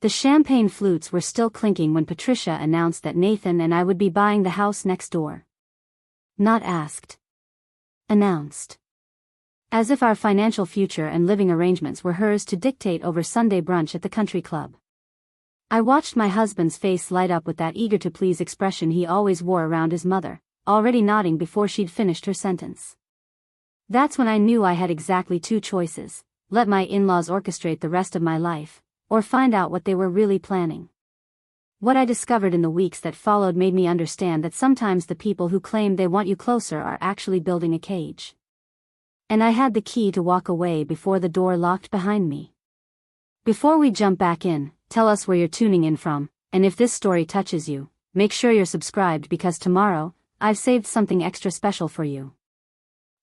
The champagne flutes were still clinking when Patricia announced that Nathan and I would be buying the house next door. Not asked. Announced. As if our financial future and living arrangements were hers to dictate over Sunday brunch at the country club. I watched my husband's face light up with that eager-to-please expression he always wore around his mother, already nodding before she'd finished her sentence. That's when I knew I had exactly two choices: let my in-laws orchestrate the rest of my life, or find out what they were really planning. What I discovered in the weeks that followed made me understand that sometimes the people who claim they want you closer are actually building a cage. And I had the key to walk away before the door locked behind me. Before we jump back in, tell us where you're tuning in from, and if this story touches you, make sure you're subscribed because tomorrow, I've saved something extra special for you.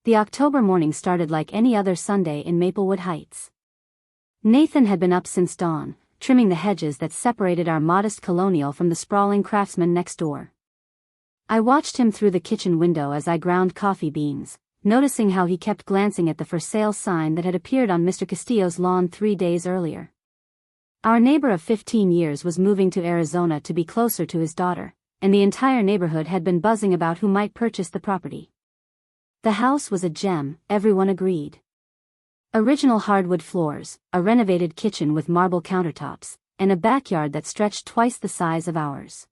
The October morning started like any other Sunday in Maplewood Heights. Nathan had been up since dawn, trimming the hedges that separated our modest colonial from the sprawling craftsman next door. I watched him through the kitchen window as I ground coffee beans, noticing how he kept glancing at the for sale sign that had appeared on Mr. Castillo's lawn 3 days earlier. Our neighbor of 15 years was moving to Arizona to be closer to his daughter, and the entire neighborhood had been buzzing about who might purchase the property. The house was a gem, everyone agreed. Original hardwood floors, a renovated kitchen with marble countertops, and a backyard that stretched twice the size of ours.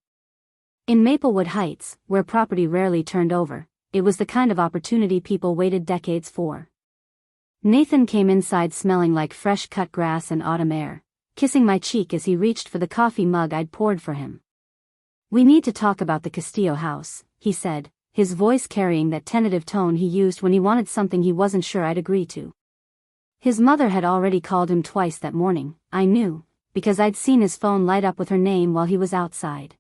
In Maplewood Heights, where property rarely turned over, it was the kind of opportunity people waited decades for. Nathan came inside smelling like fresh-cut grass and autumn air, kissing my cheek as he reached for the coffee mug I'd poured for him. "We need to talk about the Castillo house," he said, his voice carrying that tentative tone he used when he wanted something he wasn't sure I'd agree to. His mother had already called him twice that morning, I knew, because I'd seen his phone light up with her name while he was outside.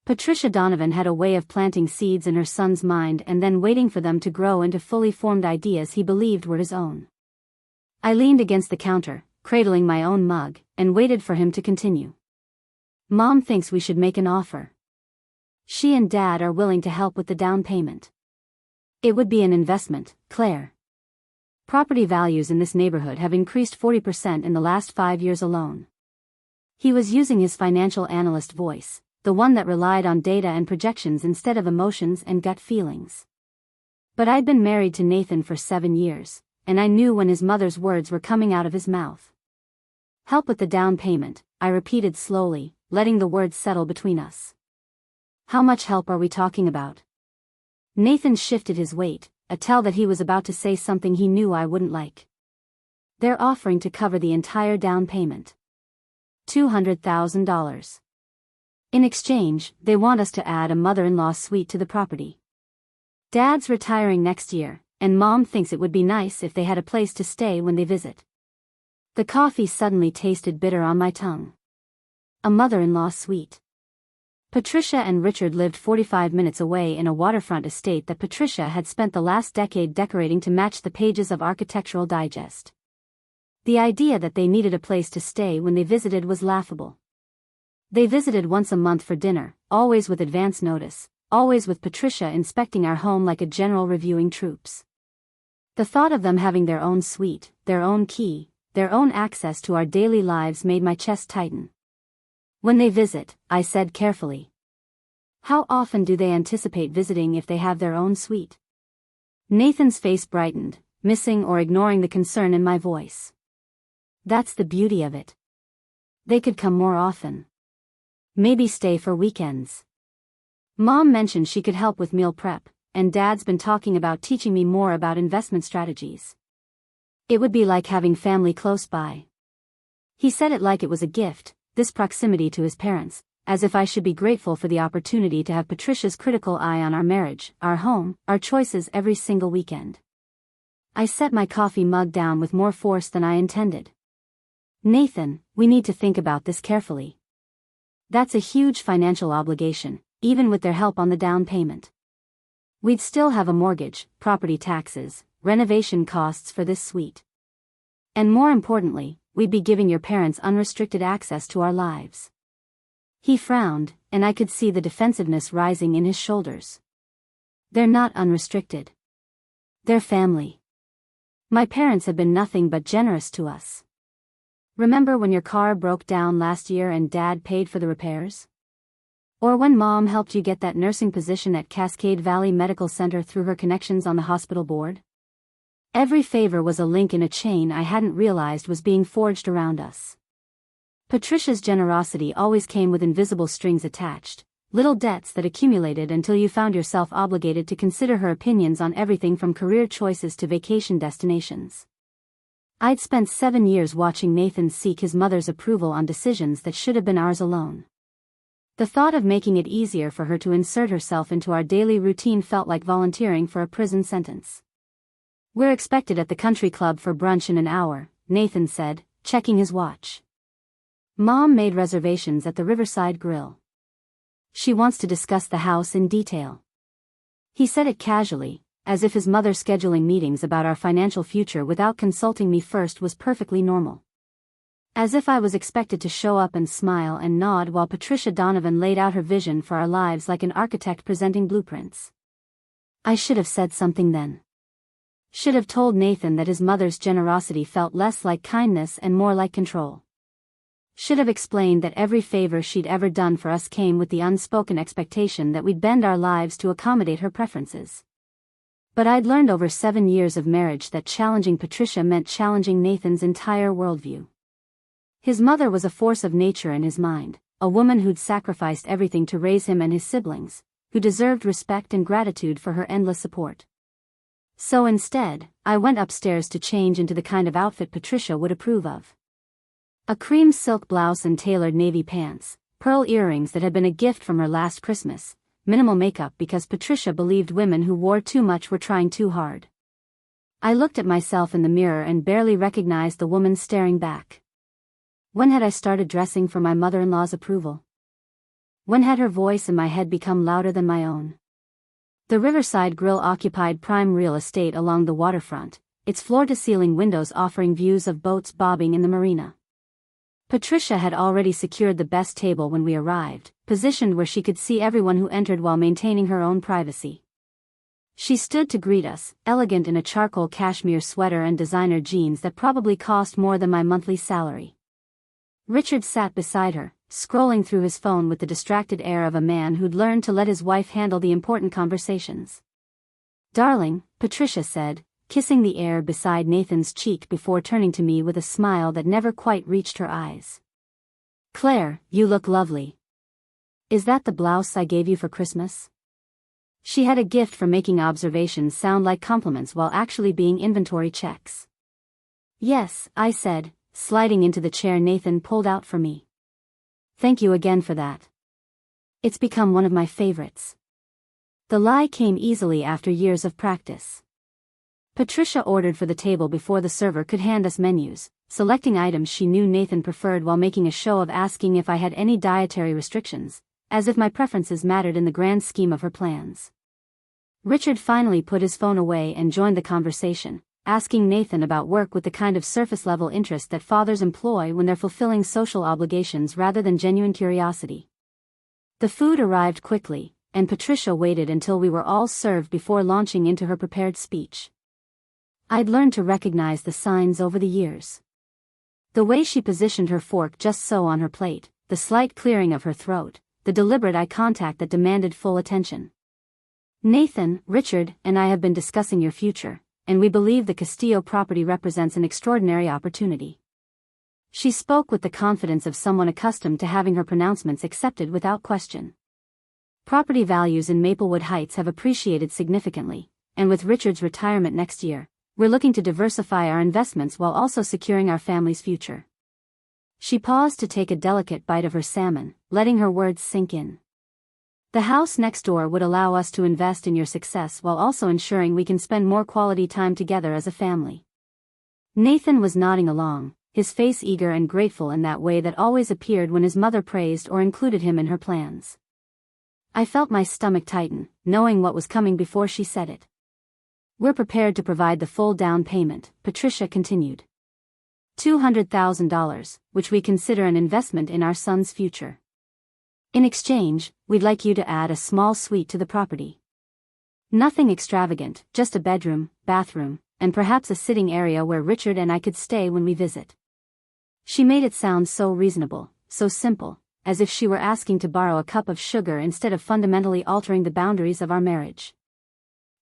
Patricia Donovan had a way of planting seeds in her son's mind and then waiting for them to grow into fully formed ideas he believed were his own. I leaned against the counter, cradling my own mug, and waited for him to continue. "Mom thinks we should make an offer. She and Dad are willing to help with the down payment. It would be an investment, Claire. Property values in this neighborhood have increased 40% in the last 5 years alone." He was using his financial analyst voice, the one that relied on data and projections instead of emotions and gut feelings. But I'd been married to Nathan for 7 years, and I knew when his mother's words were coming out of his mouth. "Help with the down payment," I repeated slowly, letting the words settle between us. "How much help are we talking about?" Nathan shifted his weight, a tell that he was about to say something he knew I wouldn't like. "They're offering to cover the entire down payment. $200,000. In exchange, they want us to add a mother-in-law suite to the property. Dad's retiring next year, and Mom thinks it would be nice if they had a place to stay when they visit." The coffee suddenly tasted bitter on my tongue. A mother-in-law suite. Patricia and Richard lived 45 minutes away in a waterfront estate that Patricia had spent the last decade decorating to match the pages of Architectural Digest. The idea that they needed a place to stay when they visited was laughable. They visited once a month for dinner, always with advance notice, always with Patricia inspecting our home like a general reviewing troops. The thought of them having their own suite, their own key, their own access to our daily lives made my chest tighten. "When they visit," I said carefully. "How often do they anticipate visiting if they have their own suite?" Nathan's face brightened, missing or ignoring the concern in my voice. "That's the beauty of it. They could come more often. Maybe stay for weekends. Mom mentioned she could help with meal prep, and Dad's been talking about teaching me more about investment strategies. It would be like having family close by." He said it like it was a gift, this proximity to his parents, as if I should be grateful for the opportunity to have Patricia's critical eye on our marriage, our home, our choices every single weekend. I set my coffee mug down with more force than I intended. "Nathan, we need to think about this carefully. That's a huge financial obligation, even with their help on the down payment. We'd still have a mortgage, property taxes, renovation costs for this suite. And more importantly, we'd be giving your parents unrestricted access to our lives." He frowned, and I could see the defensiveness rising in his shoulders. "They're not unrestricted. They're family. My parents have been nothing but generous to us. Remember when your car broke down last year and Dad paid for the repairs? Or when Mom helped you get that nursing position at Cascade Valley Medical Center through her connections on the hospital board? Every favor was a link in a chain I hadn't realized was being forged around us. Patricia's generosity always came with invisible strings attached, little debts that accumulated until you found yourself obligated to consider her opinions on everything from career choices to vacation destinations. I'd spent 7 years watching Nathan seek his mother's approval on decisions that should have been ours alone. The thought of making it easier for her to insert herself into our daily routine felt like volunteering for a prison sentence. "We're expected at the country club for brunch in an hour," Nathan said, checking his watch. "Mom made reservations at the Riverside Grill. She wants to discuss the house in detail." He said it casually, as if his mother scheduling meetings about our financial future without consulting me first was perfectly normal. As if I was expected to show up and smile and nod while Patricia Donovan laid out her vision for our lives like an architect presenting blueprints. I should have said something then. Should have told Nathan that his mother's generosity felt less like kindness and more like control. Should have explained that every favor she'd ever done for us came with the unspoken expectation that we'd bend our lives to accommodate her preferences. But I'd learned over 7 years of marriage that challenging Patricia meant challenging Nathan's entire worldview. His mother was a force of nature in his mind, a woman who'd sacrificed everything to raise him and his siblings, who deserved respect and gratitude for her endless support. So instead, I went upstairs to change into the kind of outfit Patricia would approve of. A cream silk blouse and tailored navy pants, pearl earrings that had been a gift from her last Christmas, minimal makeup because Patricia believed women who wore too much were trying too hard. I looked at myself in the mirror and barely recognized the woman staring back. When had I started dressing for my mother-in-law's approval? When had her voice in my head become louder than my own? The Riverside Grill occupied prime real estate along the waterfront, its floor-to-ceiling windows offering views of boats bobbing in the marina. Patricia had already secured the best table when we arrived, positioned where she could see everyone who entered while maintaining her own privacy. She stood to greet us, elegant in a charcoal cashmere sweater and designer jeans that probably cost more than my monthly salary. Richard sat beside her, scrolling through his phone with the distracted air of a man who'd learned to let his wife handle the important conversations. "Darling," Patricia said, kissing the air beside Nathan's cheek before turning to me with a smile that never quite reached her eyes. "Claire, you look lovely. Is that the blouse I gave you for Christmas?" She had a gift for making observations sound like compliments while actually being inventory checks. "Yes," I said, sliding into the chair Nathan pulled out for me. "Thank you again for that. It's become one of my favorites." The lie came easily after years of practice. Patricia ordered for the table before the server could hand us menus, selecting items she knew Nathan preferred while making a show of asking if I had any dietary restrictions, as if my preferences mattered in the grand scheme of her plans. Richard finally put his phone away and joined the conversation, asking Nathan about work with the kind of surface-level interest that fathers employ when they're fulfilling social obligations rather than genuine curiosity. The food arrived quickly, and Patricia waited until we were all served before launching into her prepared speech. I'd learned to recognize the signs over the years. The way she positioned her fork just so on her plate, the slight clearing of her throat, the deliberate eye contact that demanded full attention. "Nathan, Richard, and I have been discussing your future, and we believe the Castillo property represents an extraordinary opportunity." She spoke with the confidence of someone accustomed to having her pronouncements accepted without question. Property values in Maplewood Heights have appreciated significantly, and with Richard's retirement next year, we're looking to diversify our investments while also securing our family's future. She paused to take a delicate bite of her salmon, letting her words sink in. "The house next door would allow us to invest in your success while also ensuring we can spend more quality time together as a family." Nathan was nodding along, his face eager and grateful in that way that always appeared when his mother praised or included him in her plans. I felt my stomach tighten, knowing what was coming before she said it. "We're prepared to provide the full down payment," Patricia continued. $200,000, which we consider an investment in our son's future. In exchange, we'd like you to add a small suite to the property. Nothing extravagant, just a bedroom, bathroom, and perhaps a sitting area where Richard and I could stay when we visit." She made it sound so reasonable, so simple, as if she were asking to borrow a cup of sugar instead of fundamentally altering the boundaries of our marriage.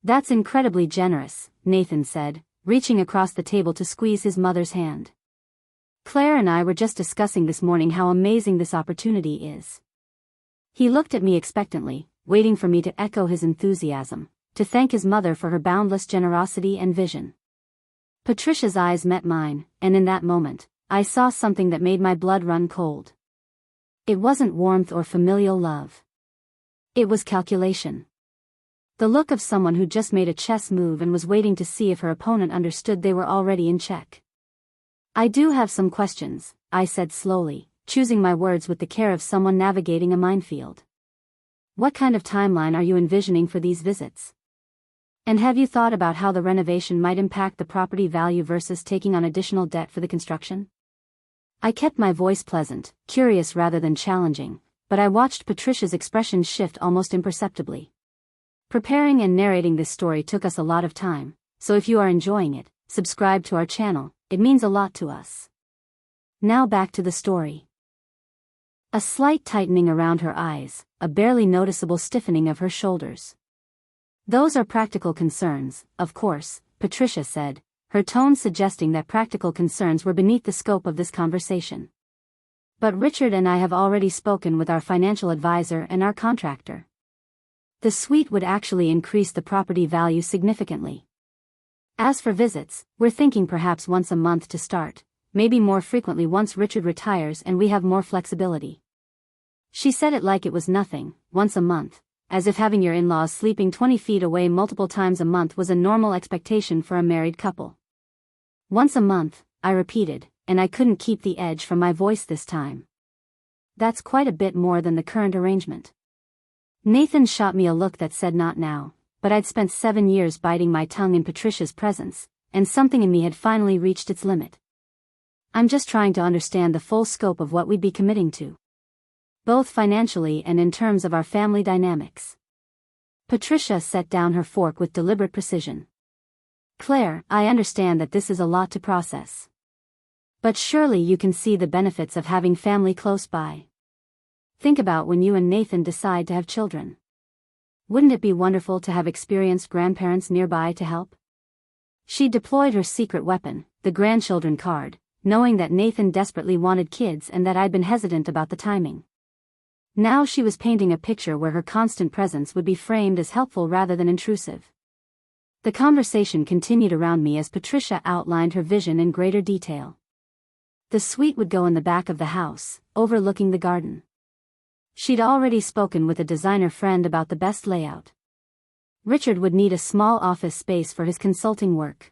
"That's incredibly generous," Nathan said, reaching across the table to squeeze his mother's hand. "Claire and I were just discussing this morning how amazing this opportunity is." He looked at me expectantly, waiting for me to echo his enthusiasm, to thank his mother for her boundless generosity and vision. Patricia's eyes met mine, and in that moment, I saw something that made my blood run cold. It wasn't warmth or familial love. It was calculation. The look of someone who just made a chess move and was waiting to see if her opponent understood they were already in check. "I do have some questions," I said slowly, choosing my words with the care of someone navigating a minefield. "What kind of timeline are you envisioning for these visits? And have you thought about how the renovation might impact the property value versus taking on additional debt for the construction?" I kept my voice pleasant, curious rather than challenging, but I watched Patricia's expression shift almost imperceptibly. Preparing and narrating this story took us a lot of time, so if you are enjoying it, subscribe to our channel, it means a lot to us. Now back to the story. A slight tightening around her eyes, a barely noticeable stiffening of her shoulders. "Those are practical concerns, of course," Patricia said, her tone suggesting that practical concerns were beneath the scope of this conversation. "But Richard and I have already spoken with our financial advisor and our contractor. The suite would actually increase the property value significantly. As for visits, we're thinking perhaps once a month to start, maybe more frequently once Richard retires and we have more flexibility." She said it like it was nothing, once a month, as if having your in-laws sleeping 20 feet away multiple times a month was a normal expectation for a married couple. "Once a month," I repeated, and I couldn't keep the edge from my voice this time. "That's quite a bit more than the current arrangement." Nathan shot me a look that said not now, but I'd spent 7 years biting my tongue in Patricia's presence, and something in me had finally reached its limit. "I'm just trying to understand the full scope of what we'd be committing to. Both financially and in terms of our family dynamics." Patricia set down her fork with deliberate precision. "Claire, I understand that this is a lot to process. But surely you can see the benefits of having family close by. Think about when you and Nathan decide to have children. Wouldn't it be wonderful to have experienced grandparents nearby to help?" She deployed her secret weapon, the grandchildren card, knowing that Nathan desperately wanted kids and that I'd been hesitant about the timing. Now she was painting a picture where her constant presence would be framed as helpful rather than intrusive. The conversation continued around me as Patricia outlined her vision in greater detail. The suite would go in the back of the house, overlooking the garden. She'd already spoken with a designer friend about the best layout. Richard would need a small office space for his consulting work.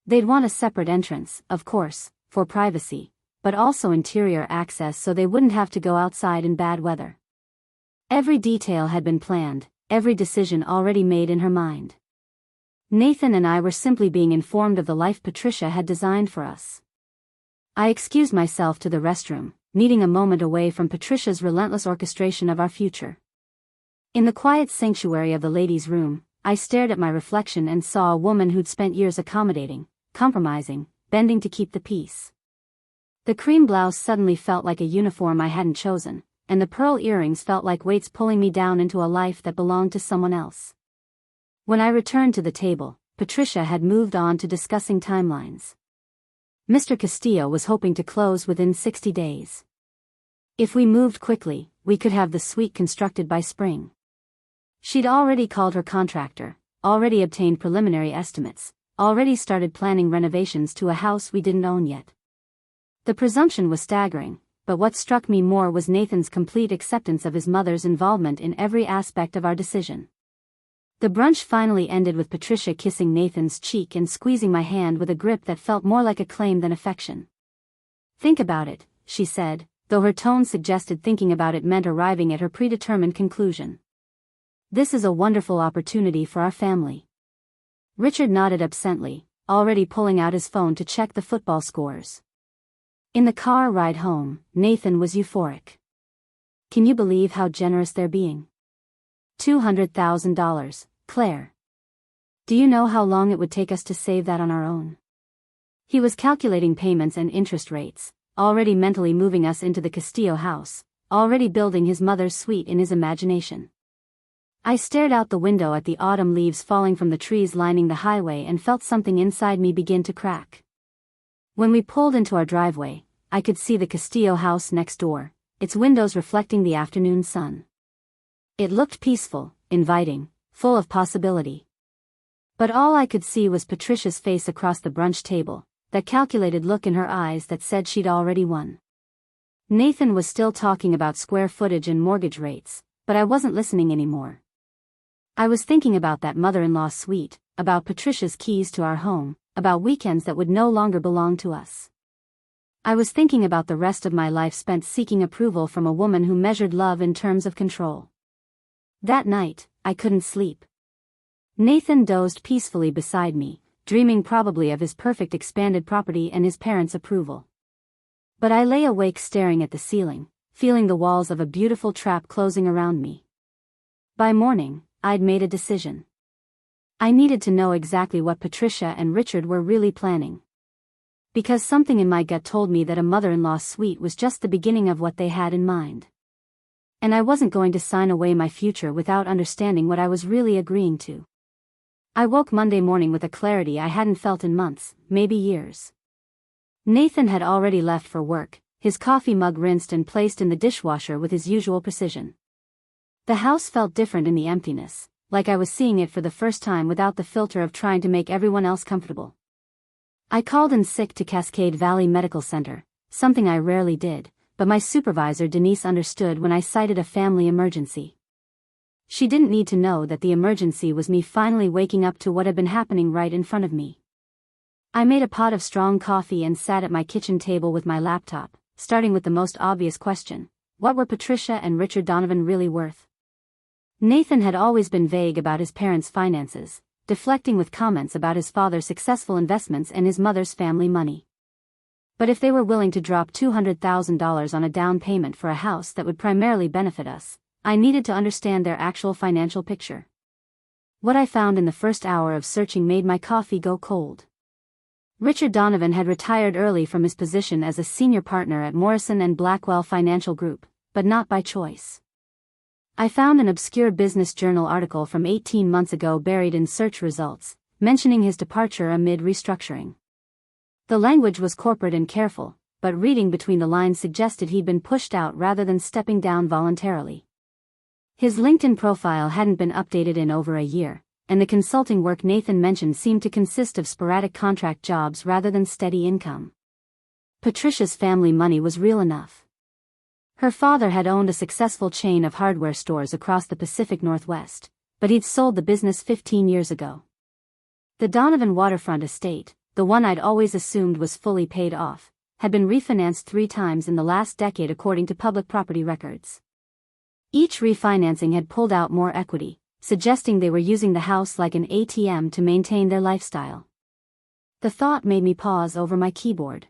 They'd want a separate entrance, of course, for privacy, but also interior access so they wouldn't have to go outside in bad weather. Every detail had been planned, every decision already made in her mind. Nathan and I were simply being informed of the life Patricia had designed for us. I excused myself to the restroom, needing a moment away from Patricia's relentless orchestration of our future. In the quiet sanctuary of the ladies' room, I stared at my reflection and saw a woman who'd spent years accommodating, compromising, bending to keep the peace. The cream blouse suddenly felt like a uniform I hadn't chosen, and the pearl earrings felt like weights pulling me down into a life that belonged to someone else. When I returned to the table, Patricia had moved on to discussing timelines. Mr. Castillo was hoping to close within 60 days. If we moved quickly, we could have the suite constructed by spring. She'd already called her contractor, already obtained preliminary estimates, already started planning renovations to a house we didn't own yet. The presumption was staggering, but what struck me more was Nathan's complete acceptance of his mother's involvement in every aspect of our decision. The brunch finally ended with Patricia kissing Nathan's cheek and squeezing my hand with a grip that felt more like acclaim than affection. "Think about it," she said, though her tone suggested thinking about it meant arriving at her predetermined conclusion. "This is a wonderful opportunity for our family." Richard nodded absently, already pulling out his phone to check the football scores. In the car ride home, Nathan was euphoric. "Can you believe how generous they're being? $200,000, Claire. Do you know how long it would take us to save that on our own?" He was calculating payments and interest rates, already mentally moving us into the Castillo house, already building his mother's suite in his imagination. I stared out the window at the autumn leaves falling from the trees lining the highway and felt something inside me begin to crack. When we pulled into our driveway, I could see the Castillo house next door, its windows reflecting the afternoon sun. It looked peaceful, inviting, full of possibility. But all I could see was Patricia's face across the brunch table, that calculated look in her eyes that said she'd already won. Nathan was still talking about square footage and mortgage rates, but I wasn't listening anymore. I was thinking about that mother-in-law suite, about Patricia's keys to our home, about weekends that would no longer belong to us. I was thinking about the rest of my life spent seeking approval from a woman who measured love in terms of control. That night, I couldn't sleep. Nathan dozed peacefully beside me, dreaming probably of his perfect expanded property and his parents' approval. But I lay awake staring at the ceiling, feeling the walls of a beautiful trap closing around me. By morning, I'd made a decision. I needed to know exactly what Patricia and Richard were really planning. Because something in my gut told me that a mother-in-law suite was just the beginning of what they had in mind. And I wasn't going to sign away my future without understanding what I was really agreeing to. I woke Monday morning with a clarity I hadn't felt in months, maybe years. Nathan had already left for work, his coffee mug rinsed and placed in the dishwasher with his usual precision. The house felt different in the emptiness, like I was seeing it for the first time without the filter of trying to make everyone else comfortable. I called in sick to Cascade Valley Medical Center, something I rarely did, but my supervisor Denise understood when I cited a family emergency. She didn't need to know that the emergency was me finally waking up to what had been happening right in front of me. I made a pot of strong coffee and sat at my kitchen table with my laptop, starting with the most obvious question: what were Patricia and Richard Donovan really worth? Nathan had always been vague about his parents' finances, deflecting with comments about his father's successful investments and his mother's family money. But if they were willing to drop $200,000 on a down payment for a house that would primarily benefit us, I needed to understand their actual financial picture. What I found in the first hour of searching made my coffee go cold. Richard Donovan had retired early from his position as a senior partner at Morrison and Blackwell Financial Group, but not by choice. I found an obscure Business Journal article from 18 months ago buried in search results, mentioning his departure amid restructuring. The language was corporate and careful, but reading between the lines suggested he'd been pushed out rather than stepping down voluntarily. His LinkedIn profile hadn't been updated in over a year, and the consulting work Nathan mentioned seemed to consist of sporadic contract jobs rather than steady income. Patricia's family money was real enough. Her father had owned a successful chain of hardware stores across the Pacific Northwest, but he'd sold the business 15 years ago. The Donovan waterfront estate, the one I'd always assumed was fully paid off, had been refinanced 3 times in the last decade according to public property records. Each refinancing had pulled out more equity, suggesting they were using the house like an ATM to maintain their lifestyle. The thought made me pause over my keyboard.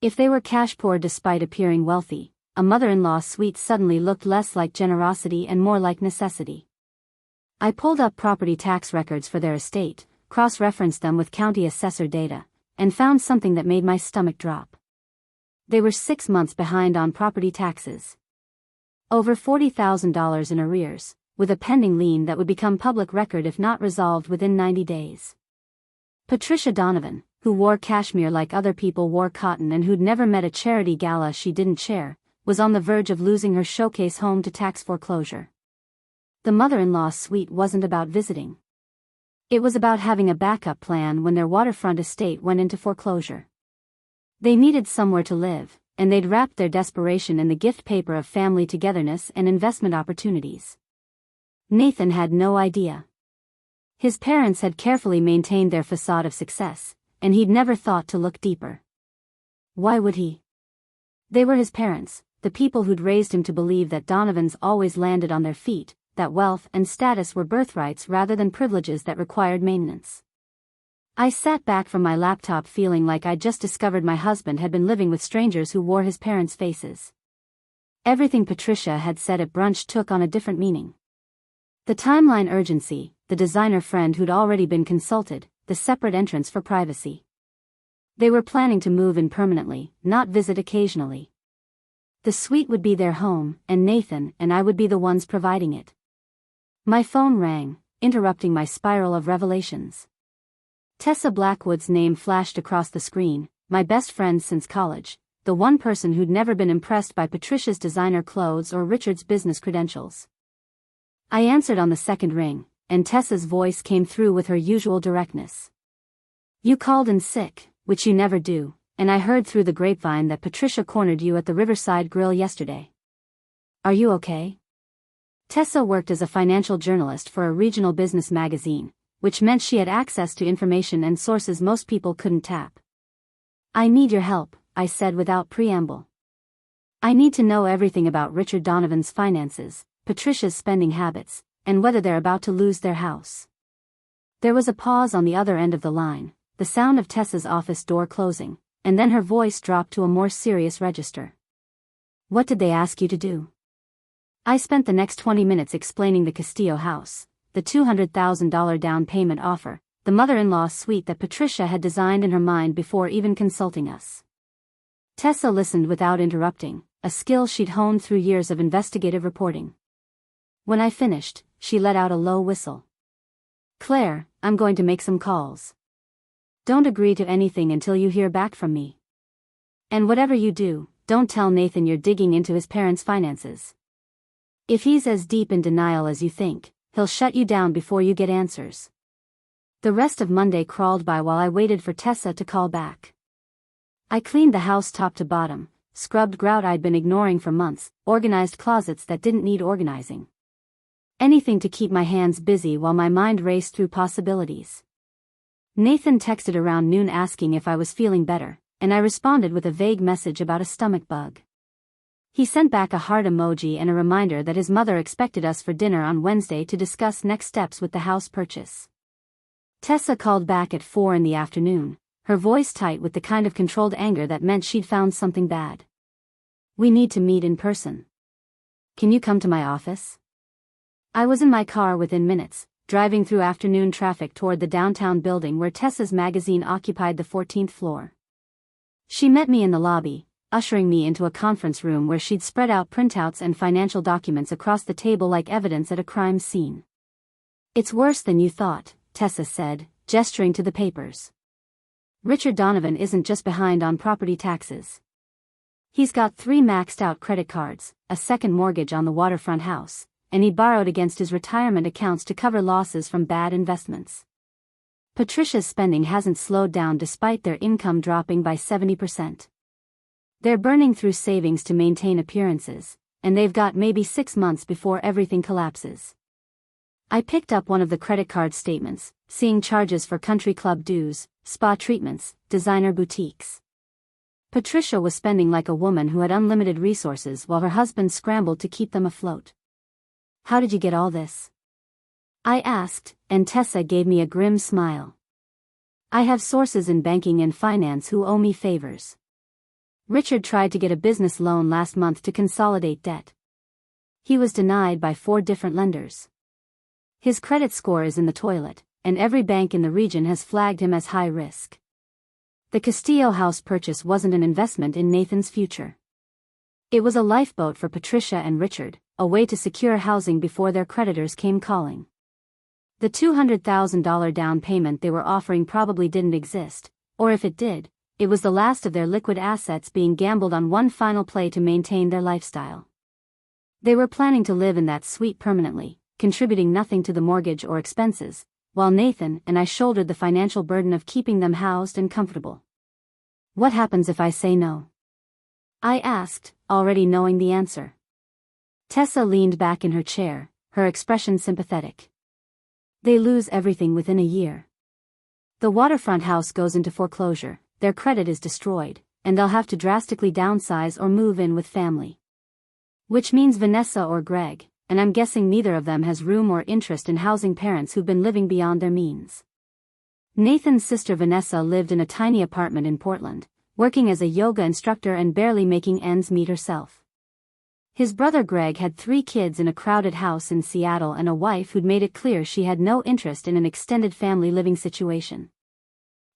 If they were cash poor despite appearing wealthy, a mother-in-law suite suddenly looked less like generosity and more like necessity. I pulled up property tax records for their estate, cross-referenced them with county assessor data, and found something that made my stomach drop. They were 6 months behind on property taxes. Over $40,000 in arrears, with a pending lien that would become public record if not resolved within 90 days. Patricia Donovan, who wore cashmere like other people wore cotton and who'd never met a charity gala she didn't chair, was on the verge of losing her showcase home to tax foreclosure. The mother-in-law suite wasn't about visiting. It was about having a backup plan when their waterfront estate went into foreclosure. They needed somewhere to live, and they'd wrapped their desperation in the gift paper of family togetherness and investment opportunities. Nathan had no idea. His parents had carefully maintained their facade of success, and he'd never thought to look deeper. Why would he? They were his parents, the people who'd raised him to believe that Donovans always landed on their feet, that wealth and status were birthrights rather than privileges that required maintenance. I sat back from my laptop feeling like I'd just discovered my husband had been living with strangers who wore his parents' faces. Everything Patricia had said at brunch took on a different meaning. The timeline urgency, the designer friend who'd already been consulted, the separate entrance for privacy. They were planning to move in permanently, not visit occasionally. The suite would be their home, and Nathan and I would be the ones providing it. My phone rang, interrupting my spiral of revelations. Tessa Blackwood's name flashed across the screen, my best friend since college, the one person who'd never been impressed by Patricia's designer clothes or Richard's business credentials. I answered on the second ring, and Tessa's voice came through with her usual directness. "You called in sick, which you never do, and I heard through the grapevine that Patricia cornered you at the Riverside Grill yesterday. Are you okay?" Tessa worked as a financial journalist for a regional business magazine, which meant she had access to information and sources most people couldn't tap. "I need your help," I said without preamble. "I need to know everything about Richard Donovan's finances, Patricia's spending habits, and whether they're about to lose their house." There was a pause on the other end of the line, the sound of Tessa's office door closing, and then her voice dropped to a more serious register. "What did they ask you to do?" I spent the next 20 minutes explaining the Castillo house, the $200,000 down payment offer, the mother-in-law suite that Patricia had designed in her mind before even consulting us. Tessa listened without interrupting, a skill she'd honed through years of investigative reporting. When I finished, she let out a low whistle. "Claire, I'm going to make some calls. Don't agree to anything until you hear back from me. And whatever you do, don't tell Nathan you're digging into his parents' finances. If he's as deep in denial as you think, he'll shut you down before you get answers." The rest of Monday crawled by while I waited for Tessa to call back. I cleaned the house top to bottom, scrubbed grout I'd been ignoring for months, organized closets that didn't need organizing. Anything to keep my hands busy while my mind raced through possibilities. Nathan texted around noon asking if I was feeling better, and I responded with a vague message about a stomach bug. He sent back a heart emoji and a reminder that his mother expected us for dinner on Wednesday to discuss next steps with the house purchase. Tessa called back at 4 in the afternoon, her voice tight with the kind of controlled anger that meant she'd found something bad. "We need to meet in person. Can you come to my office?" I was in my car within minutes, driving through afternoon traffic toward the downtown building where Tessa's magazine occupied the 14th floor. She met me in the lobby, ushering me into a conference room where she'd spread out printouts and financial documents across the table like evidence at a crime scene. "It's worse than you thought," Tessa said, gesturing to the papers. "Richard Donovan isn't just behind on property taxes. He's got 3 maxed-out credit cards, a second mortgage on the waterfront house, and he borrowed against his retirement accounts to cover losses from bad investments. Patricia's spending hasn't slowed down despite their income dropping by 70%. They're burning through savings to maintain appearances, and they've got maybe 6 months before everything collapses." I picked up one of the credit card statements, seeing charges for country club dues, spa treatments, designer boutiques. Patricia was spending like a woman who had unlimited resources while her husband scrambled to keep them afloat. "How did you get all this?" I asked, and Tessa gave me a grim smile. "I have sources in banking and finance who owe me favors. Richard tried to get a business loan last month to consolidate debt. He was denied by 4 different lenders. His credit score is in the toilet, and every bank in the region has flagged him as high risk. The Castillo house purchase wasn't an investment in Nathan's future. It was a lifeboat for Patricia and Richard, a way to secure housing before their creditors came calling. The $200,000 down payment they were offering probably didn't exist, or if it did, it was the last of their liquid assets being gambled on one final play to maintain their lifestyle. They were planning to live in that suite permanently, contributing nothing to the mortgage or expenses, while Nathan and I shouldered the financial burden of keeping them housed and comfortable. "What happens if I say no?" I asked, already knowing the answer. Tessa leaned back in her chair, her expression sympathetic. "They lose everything within a year. The waterfront house goes into foreclosure, their credit is destroyed, and they'll have to drastically downsize or move in with family. Which means Vanessa or Greg, and I'm guessing neither of them has room or interest in housing parents who've been living beyond their means." Nathan's sister Vanessa lived in a tiny apartment in Portland, working as a yoga instructor and barely making ends meet herself. His brother Greg had 3 kids in a crowded house in Seattle and a wife who'd made it clear she had no interest in an extended family living situation.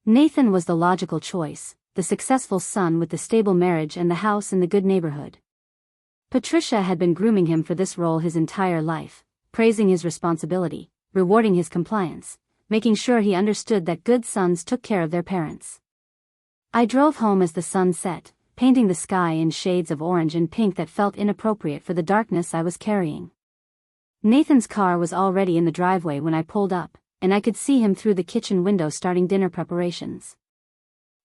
Nathan was the logical choice, the successful son with the stable marriage and the house in the good neighborhood. Patricia had been grooming him for this role his entire life, praising his responsibility, rewarding his compliance, making sure he understood that good sons took care of their parents. I drove home as the sun set, painting the sky in shades of orange and pink that felt inappropriate for the darkness I was carrying. Nathan's car was already in the driveway when I pulled up, and I could see him through the kitchen window starting dinner preparations.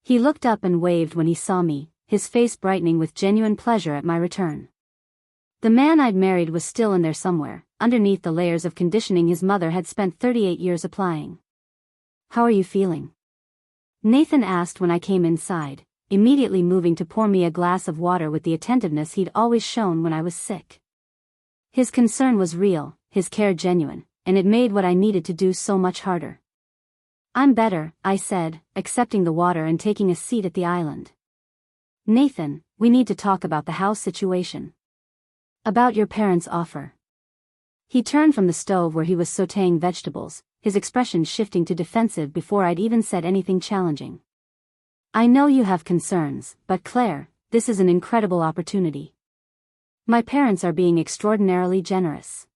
He looked up and waved when he saw me, his face brightening with genuine pleasure at my return. The man I'd married was still in there somewhere, underneath the layers of conditioning his mother had spent 38 years applying. "How are you feeling?" Nathan asked when I came inside, immediately moving to pour me a glass of water with the attentiveness he'd always shown when I was sick. His concern was real, his care genuine, and it made what I needed to do so much harder. "I'm better," I said, accepting the water and taking a seat at the island. "Nathan, we need to talk about the house situation. About your parents' offer." He turned from the stove where he was sautéing vegetables, his expression shifting to defensive before I'd even said anything challenging. "I know you have concerns, but Claire, this is an incredible opportunity. My parents are being extraordinarily generous."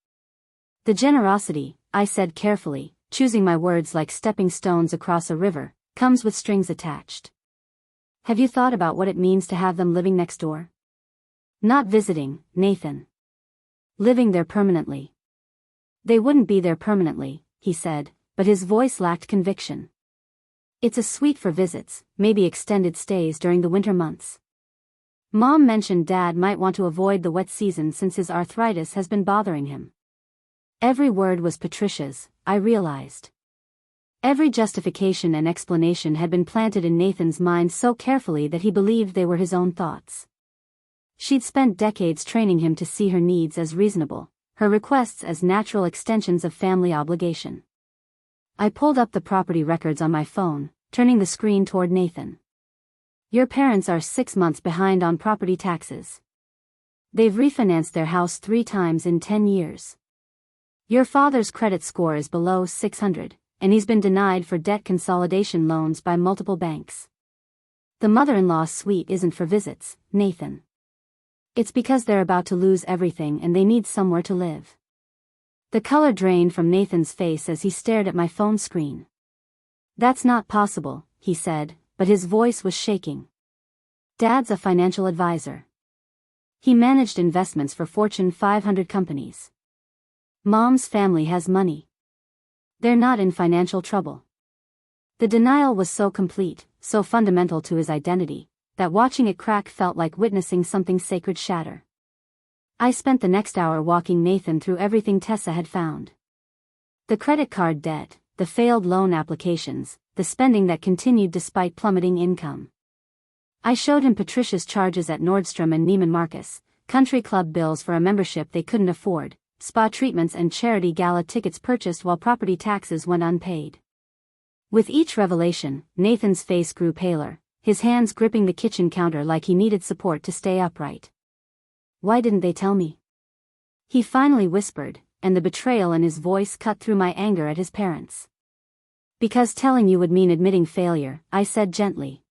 "The generosity," I said carefully, choosing my words like stepping stones across a river, "comes with strings attached. Have you thought about what it means to have them living next door?" "Not visiting, Nathan. Living there permanently." "They wouldn't be there permanently," he said, but his voice lacked conviction. "It's a suite for visits, maybe extended stays during the winter months. Mom mentioned Dad might want to avoid the wet season since his arthritis has been bothering him." Every word was Patricia's, I realized. Every justification and explanation had been planted in Nathan's mind so carefully that he believed they were his own thoughts. She'd spent decades training him to see her needs as reasonable, her requests as natural extensions of family obligation. I pulled up the property records on my phone, turning the screen toward Nathan. "Your parents are 6 months behind on property taxes. They've refinanced their house 3 times in 10 years. Your father's credit score is below 600, and he's been denied for debt consolidation loans by multiple banks. The mother-in-law's suite isn't for visits, Nathan. It's because they're about to lose everything and they need somewhere to live." The color drained from Nathan's face as he stared at my phone screen. "That's not possible," he said, but his voice was shaking. "Dad's a financial advisor. He managed investments for Fortune 500 companies. Mom's family has money. They're not in financial trouble." The denial was so complete, so fundamental to his identity, that watching it crack felt like witnessing something sacred shatter. I spent the next hour walking Nathan through everything Tessa had found. The credit card debt, the failed loan applications, the spending that continued despite plummeting income. I showed him Patricia's charges at Nordstrom and Neiman Marcus, country club bills for a membership they couldn't afford, spa treatments and charity gala tickets purchased while property taxes went unpaid. With each revelation, Nathan's face grew paler, his hands gripping the kitchen counter like he needed support to stay upright. "Why didn't they tell me?" he finally whispered, and the betrayal in his voice cut through my anger at his parents. "Because telling you would mean admitting failure," I said gently.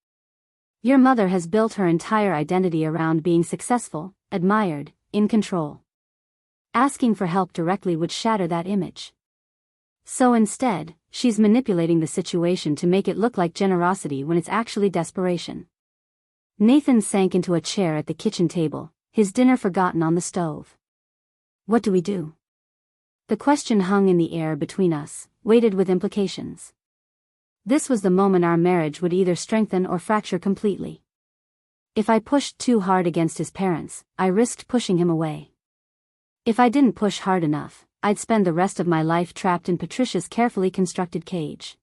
"Your mother has built her entire identity around being successful, admired, in control. Asking for help directly would shatter that image. So instead, she's manipulating the situation to make it look like generosity when it's actually desperation." Nathan sank into a chair at the kitchen table, his dinner forgotten on the stove. "What do we do?" The question hung in the air between us, weighted with implications. This was the moment our marriage would either strengthen or fracture completely. If I pushed too hard against his parents, I risked pushing him away. If I didn't push hard enough, I'd spend the rest of my life trapped in Patricia's carefully constructed cage.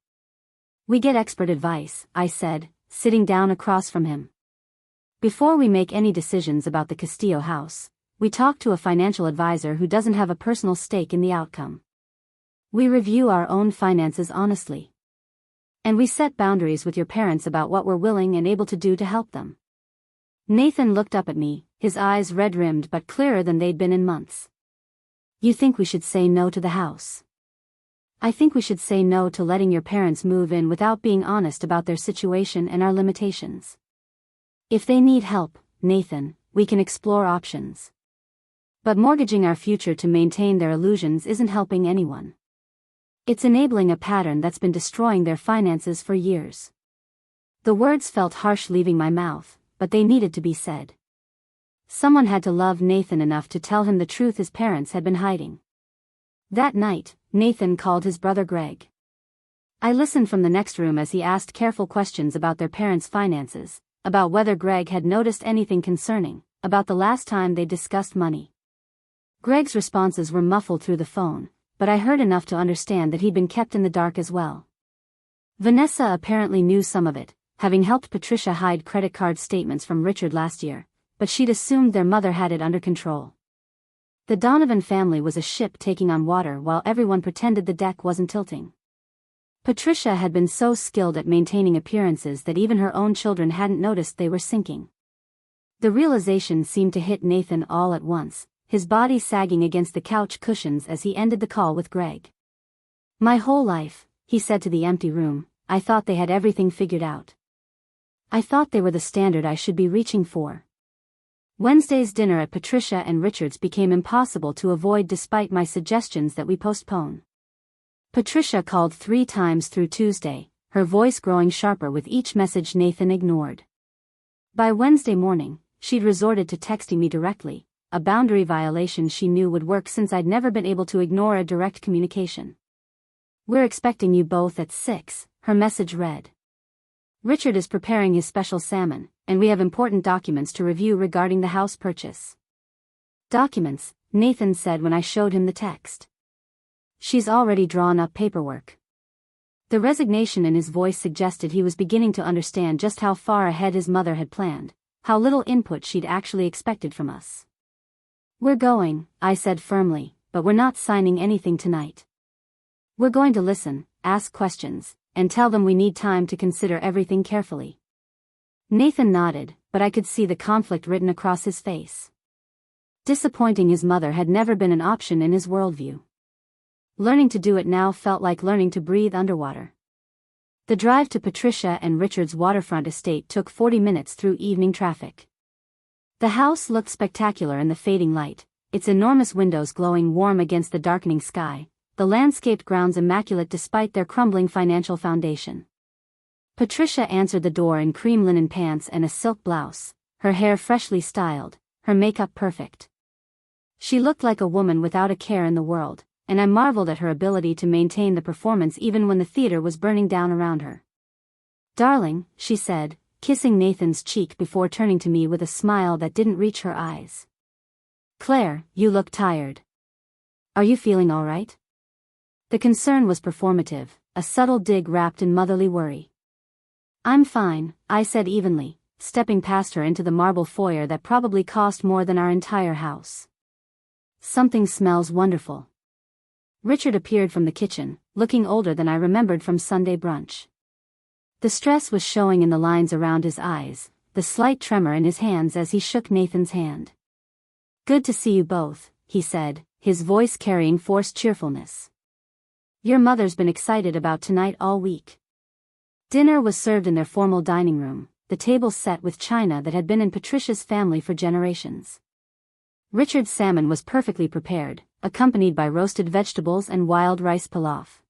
"We get expert advice," I said, sitting down across from him. "Before we make any decisions about the Castillo house, we talk to a financial advisor who doesn't have a personal stake in the outcome. We review our own finances honestly. And we set boundaries with your parents about what we're willing and able to do to help them." Nathan looked up at me, his eyes red-rimmed but clearer than they'd been in months. "You think we should say no to the house?" I think we should say no to letting your parents move in without being honest about their situation and our limitations. If they need help, Nathan, we can explore options. But mortgaging our future to maintain their illusions isn't helping anyone. It's enabling a pattern that's been destroying their finances for years. The words felt harsh leaving my mouth, but they needed to be said. Someone had to love Nathan enough to tell him the truth his parents had been hiding. That night, Nathan called his brother Greg. I listened from the next room as he asked careful questions about their parents' finances, about whether Greg had noticed anything concerning, about the last time they discussed money. Greg's responses were muffled through the phone, but I heard enough to understand that he'd been kept in the dark as well. Vanessa apparently knew some of it, having helped Patricia hide credit card statements from Richard last year, but she'd assumed their mother had it under control. The Donovan family was a ship taking on water while everyone pretended the deck wasn't tilting. Patricia had been so skilled at maintaining appearances that even her own children hadn't noticed they were sinking. The realization seemed to hit Nathan all at once, his body sagging against the couch cushions as he ended the call with Greg. My whole life, he said to the empty room, I thought they had everything figured out. I thought they were the standard I should be reaching for. Wednesday's dinner at Patricia and Richard's became impossible to avoid despite my suggestions that we postpone. Patricia called 3 times through Tuesday, her voice growing sharper with each message Nathan ignored. By Wednesday morning, she'd resorted to texting me directly, a boundary violation she knew would work since I'd never been able to ignore a direct communication. We're expecting you both at 6, her message read. Richard is preparing his special salmon, and we have important documents to review regarding the house purchase. Documents, Nathan said when I showed him the text. She's already drawn up paperwork. The resignation in his voice suggested he was beginning to understand just how far ahead his mother had planned, how little input she'd actually expected from us. We're going, I said firmly, but we're not signing anything tonight. We're going to listen, ask questions, and tell them we need time to consider everything carefully. Nathan nodded, but I could see the conflict written across his face. Disappointing his mother had never been an option in his worldview. Learning to do it now felt like learning to breathe underwater. The drive to Patricia and Richard's waterfront estate took 40 minutes through evening traffic. The house looked spectacular in the fading light, its enormous windows glowing warm against the darkening sky, the landscaped grounds immaculate despite their crumbling financial foundation. Patricia answered the door in cream linen pants and a silk blouse, her hair freshly styled, her makeup perfect. She looked like a woman without a care in the world, and I marveled at her ability to maintain the performance even when the theater was burning down around her. Darling, she said, kissing Nathan's cheek before turning to me with a smile that didn't reach her eyes. Claire, you look tired. Are you feeling all right? The concern was performative, a subtle dig wrapped in motherly worry. I'm fine, I said evenly, stepping past her into the marble foyer that probably cost more than our entire house. Something smells wonderful. Richard appeared from the kitchen, looking older than I remembered from Sunday brunch. The stress was showing in the lines around his eyes, the slight tremor in his hands as he shook Nathan's hand. Good to see you both, he said, his voice carrying forced cheerfulness. Your mother's been excited about tonight all week. Dinner was served in their formal dining room, the table set with china that had been in Patricia's family for generations. Richard's salmon was perfectly prepared, accompanied by roasted vegetables and wild rice pilaf.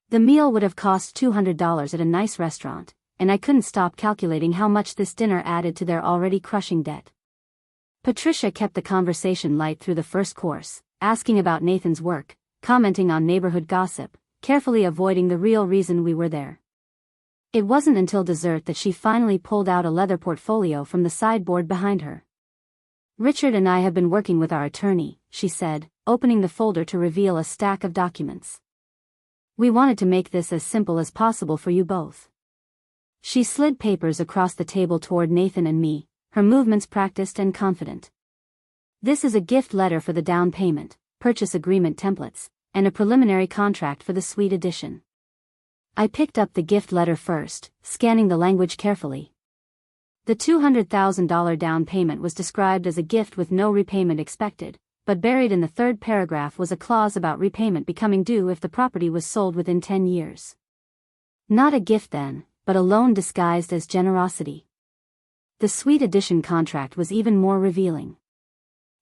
The meal would have cost $200 at a nice restaurant, and I couldn't stop calculating how much this dinner added to their already crushing debt. Patricia kept the conversation light through the first course, asking about Nathan's work, commenting on neighborhood gossip, carefully avoiding the real reason we were there. It wasn't until dessert that she finally pulled out a leather portfolio from the sideboard behind her. Richard and I have been working with our attorney, she said, opening the folder to reveal a stack of documents. We wanted to make this as simple as possible for you both. She slid papers across the table toward Nathan and me, her movements practiced and confident. This is a gift letter for the down payment, purchase agreement templates, and a preliminary contract for the suite edition. I picked up the gift letter first, scanning the language carefully. The $200,000 down payment was described as a gift with no repayment expected, but buried in the third paragraph was a clause about repayment becoming due if the property was sold within 10 years. Not a gift then, but a loan disguised as generosity. The suite addition contract was even more revealing.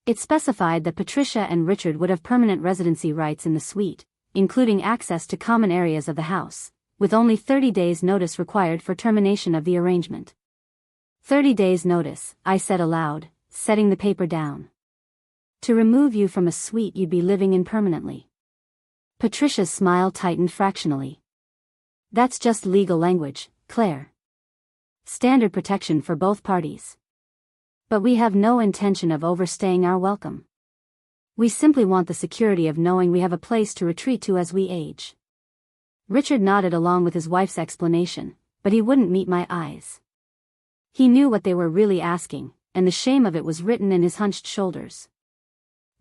It specified that Patricia and Richard would have permanent residency rights in the suite, including access to common areas of the house, with only 30 days' notice required for termination of the arrangement. 30 days' notice, I said aloud, setting the paper down. To remove you from a suite you'd be living in permanently. Patricia's smile tightened fractionally. That's just legal language, Claire. Standard protection for both parties. But we have no intention of overstaying our welcome. We simply want the security of knowing we have a place to retreat to as we age. Richard nodded along with his wife's explanation, but he wouldn't meet my eyes. He knew what they were really asking, and the shame of it was written in his hunched shoulders.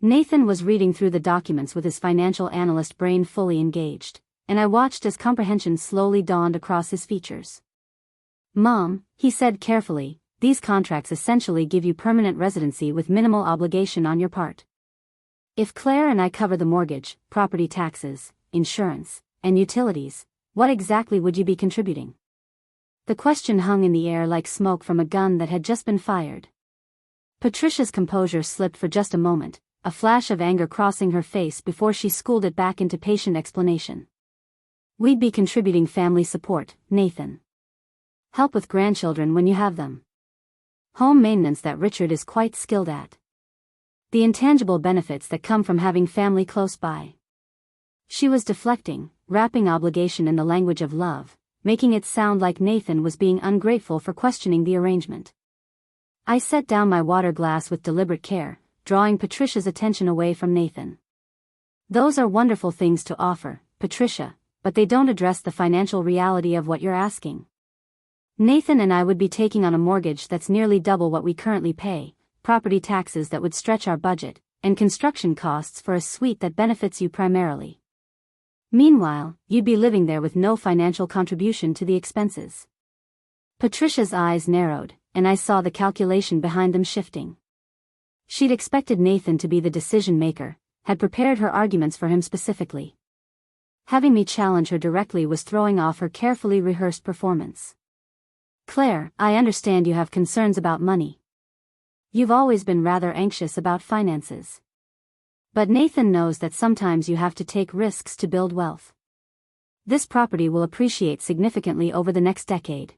Nathan was reading through the documents with his financial analyst brain fully engaged, and I watched as comprehension slowly dawned across his features. Mom, he said carefully, these contracts essentially give you permanent residency with minimal obligation on your part. If Claire and I cover the mortgage, property taxes, insurance, and utilities, what exactly would you be contributing? The question hung in the air like smoke from a gun that had just been fired. Patricia's composure slipped for just a moment, a flash of anger crossing her face before she schooled it back into patient explanation. We'd be contributing family support, Nathan. Help with grandchildren when you have them. Home maintenance that Richard is quite skilled at. The intangible benefits that come from having family close by. She was deflecting, wrapping obligation in the language of love, making it sound like Nathan was being ungrateful for questioning the arrangement. I set down my water glass with deliberate care, drawing Patricia's attention away from Nathan. Those are wonderful things to offer, Patricia, but they don't address the financial reality of what you're asking. Nathan and I would be taking on a mortgage that's nearly double what we currently pay, property taxes that would stretch our budget, and construction costs for a suite that benefits you primarily. Meanwhile, you'd be living there with no financial contribution to the expenses. Patricia's eyes narrowed, and I saw the calculation behind them shifting. She'd expected Nathan to be the decision-maker, had prepared her arguments for him specifically. Having me challenge her directly was throwing off her carefully rehearsed performance. Claire, I understand you have concerns about money. You've always been rather anxious about finances. But Nathan knows that sometimes you have to take risks to build wealth. This property will appreciate significantly over the next decade.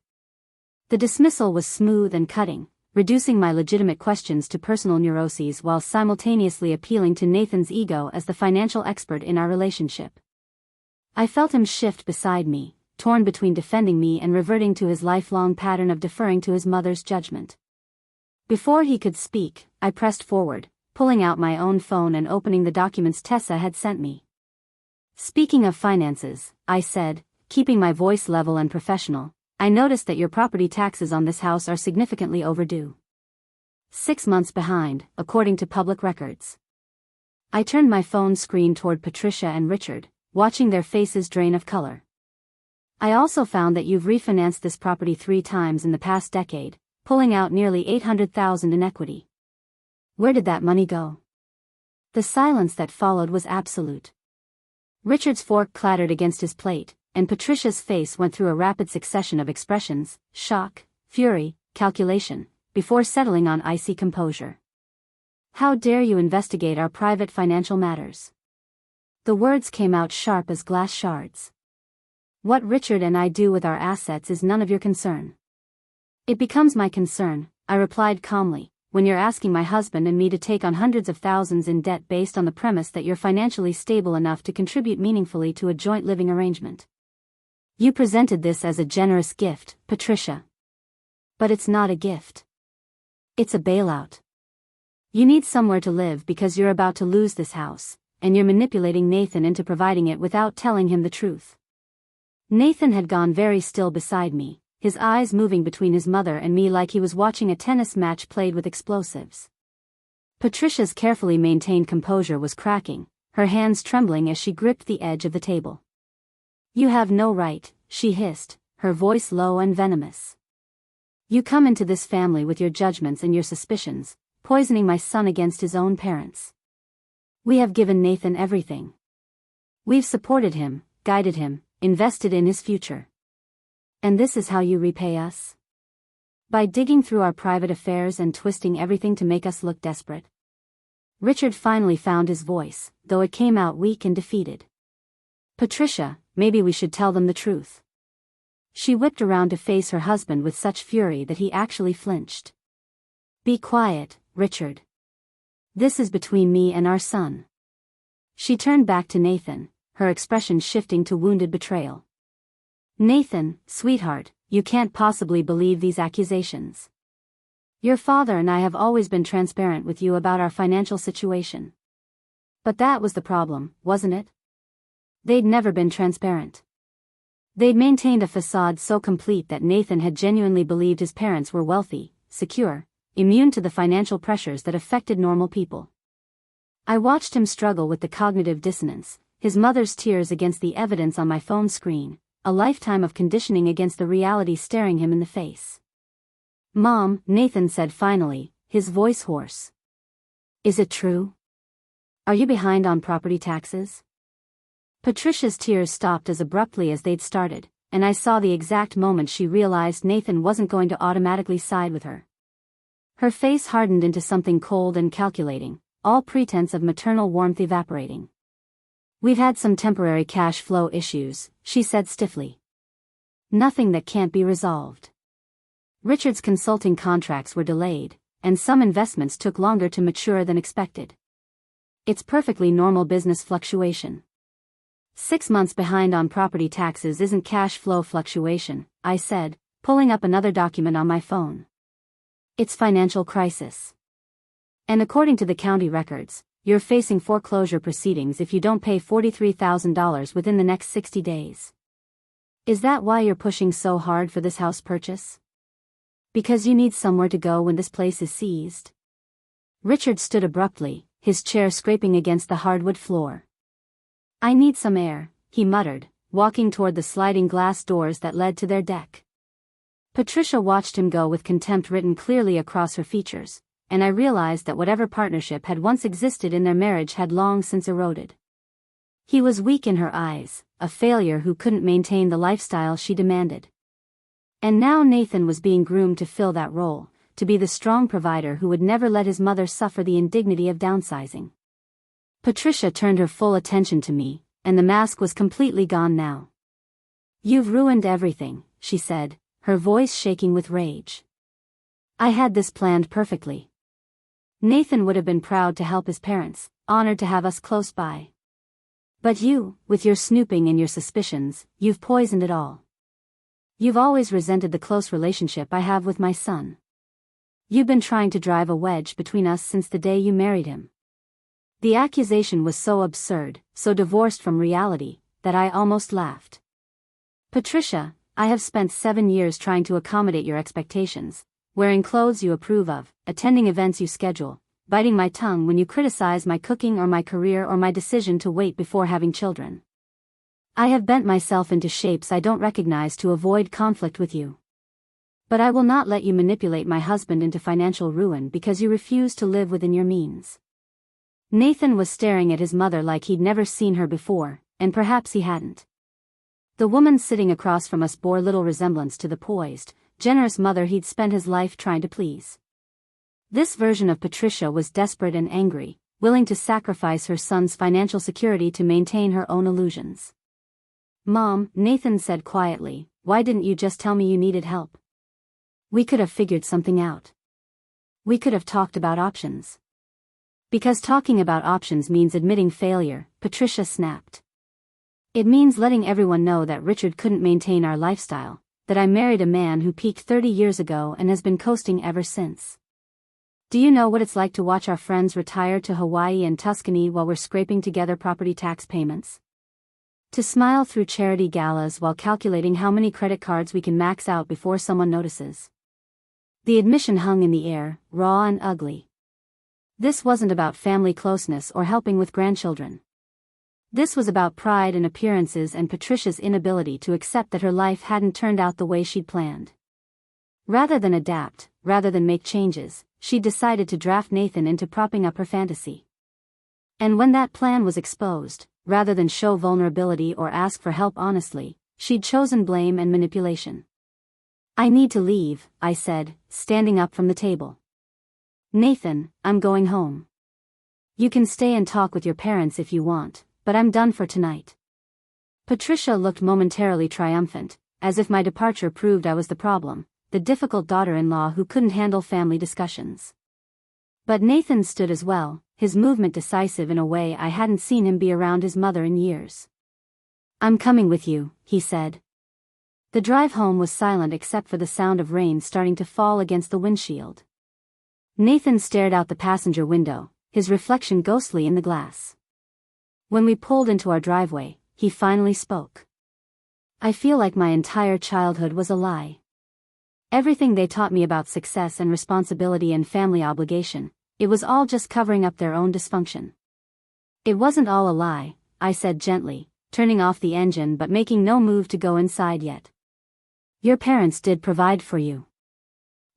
The dismissal was smooth and cutting, reducing my legitimate questions to personal neuroses while simultaneously appealing to Nathan's ego as the financial expert in our relationship. I felt him shift beside me, torn between defending me and reverting to his lifelong pattern of deferring to his mother's judgment. Before he could speak, I pressed forward, pulling out my own phone and opening the documents Tessa had sent me. Speaking of finances, I said, keeping my voice level and professional, I noticed that your property taxes on this house are significantly overdue. 6 months behind, according to public records. I turned my phone screen toward Patricia and Richard, watching their faces drain of color. I also found that you've refinanced this property 3 times in the past decade, pulling out nearly $800,000 in equity. Where did that money go? The silence that followed was absolute. Richard's fork clattered against his plate, and Patricia's face went through a rapid succession of expressions, shock, fury, calculation, before settling on icy composure. How dare you investigate our private financial matters? The words came out sharp as glass shards. What Richard and I do with our assets is none of your concern. It becomes my concern, I replied calmly, when you're asking my husband and me to take on hundreds of thousands in debt based on the premise that you're financially stable enough to contribute meaningfully to a joint living arrangement. You presented this as a generous gift, Patricia. But it's not a gift. It's a bailout. You need somewhere to live because you're about to lose this house, and you're manipulating Nathan into providing it without telling him the truth. Nathan had gone very still beside me, his eyes moving between his mother and me like he was watching a tennis match played with explosives. Patricia's carefully maintained composure was cracking, her hands trembling as she gripped the edge of the table. You have no right, she hissed, her voice low and venomous. You come into this family with your judgments and your suspicions, poisoning my son against his own parents. We have given Nathan everything. We've supported him, guided him, invested in his future. And this is how you repay us? By digging through our private affairs and twisting everything to make us look desperate. Richard finally found his voice, though it came out weak and defeated. Patricia, maybe we should tell them the truth. She whipped around to face her husband with such fury that he actually flinched. Be quiet, Richard. This is between me and our son. She turned back to Nathan, her expression shifting to wounded betrayal. Nathan, sweetheart, you can't possibly believe these accusations. Your father and I have always been transparent with you about our financial situation. But that was the problem, wasn't it? They'd never been transparent. They'd maintained a facade so complete that Nathan had genuinely believed his parents were wealthy, secure, immune to the financial pressures that affected normal people. I watched him struggle with the cognitive dissonance, his mother's tears against the evidence on my phone screen, a lifetime of conditioning against the reality staring him in the face. Mom, Nathan said finally, his voice hoarse. Is it true? Are you behind on property taxes? Patricia's tears stopped as abruptly as they'd started, and I saw the exact moment she realized Nathan wasn't going to automatically side with her. Her face hardened into something cold and calculating, all pretense of maternal warmth evaporating. We've had some temporary cash flow issues, she said stiffly. Nothing that can't be resolved. Richard's consulting contracts were delayed, and some investments took longer to mature than expected. It's perfectly normal business fluctuation. 6 months behind on property taxes isn't cash flow fluctuation, I said, pulling up another document on my phone. It's financial crisis. And according to the county records, you're facing foreclosure proceedings if you don't pay $43,000 within the next 60 days. Is that why you're pushing so hard for this house purchase? Because you need somewhere to go when this place is seized? Richard stood abruptly, his chair scraping against the hardwood floor. I need some air, he muttered, walking toward the sliding glass doors that led to their deck. Patricia watched him go with contempt written clearly across her features, and I realized that whatever partnership had once existed in their marriage had long since eroded. He was weak in her eyes, a failure who couldn't maintain the lifestyle she demanded. And now Nathan was being groomed to fill that role, to be the strong provider who would never let his mother suffer the indignity of downsizing. Patricia turned her full attention to me, and the mask was completely gone now. You've ruined everything, she said, her voice shaking with rage. I had this planned perfectly. Nathan would have been proud to help his parents, honored to have us close by. But you, with your snooping and your suspicions, you've poisoned it all. You've always resented the close relationship I have with my son. You've been trying to drive a wedge between us since the day you married him. The accusation was so absurd, so divorced from reality, that I almost laughed. Patricia, I have spent 7 years trying to accommodate your expectations, wearing clothes you approve of, attending events you schedule, biting my tongue when you criticize my cooking or my career or my decision to wait before having children. I have bent myself into shapes I don't recognize to avoid conflict with you. But I will not let you manipulate my husband into financial ruin because you refuse to live within your means. Nathan was staring at his mother like he'd never seen her before, and perhaps he hadn't. The woman sitting across from us bore little resemblance to the poised, generous mother he'd spent his life trying to please. This version of Patricia was desperate and angry, willing to sacrifice her son's financial security to maintain her own illusions. Mom, Nathan said quietly, why didn't you just tell me you needed help? We could have figured something out. We could have talked about options. Because talking about options means admitting failure, Patricia snapped. It means letting everyone know that Richard couldn't maintain our lifestyle, that I married a man who peaked 30 years ago and has been coasting ever since. Do you know what it's like to watch our friends retire to Hawaii and Tuscany while we're scraping together property tax payments? To smile through charity galas while calculating how many credit cards we can max out before someone notices. The admission hung in the air, raw and ugly. This wasn't about family closeness or helping with grandchildren. This was about pride and appearances and Patricia's inability to accept that her life hadn't turned out the way she'd planned. Rather than adapt, rather than make changes, she decided to draft Nathan into propping up her fantasy. And when that plan was exposed, rather than show vulnerability or ask for help honestly, she'd chosen blame and manipulation. "I need to leave," I said, standing up from the table. "Nathan, I'm going home. You can stay and talk with your parents if you want, but I'm done for tonight." Patricia looked momentarily triumphant, as if my departure proved I was the problem, the difficult daughter-in-law who couldn't handle family discussions. But Nathan stood as well, his movement decisive in a way I hadn't seen him be around his mother in years. "I'm coming with you," he said. The drive home was silent except for the sound of rain starting to fall against the windshield. Nathan stared out the passenger window, his reflection ghostly in the glass. When we pulled into our driveway, he finally spoke. "I feel like my entire childhood was a lie. Everything they taught me about success and responsibility and family obligation, it was all just covering up their own dysfunction." "It wasn't all a lie," I said gently, turning off the engine but making no move to go inside yet. "Your parents did provide for you.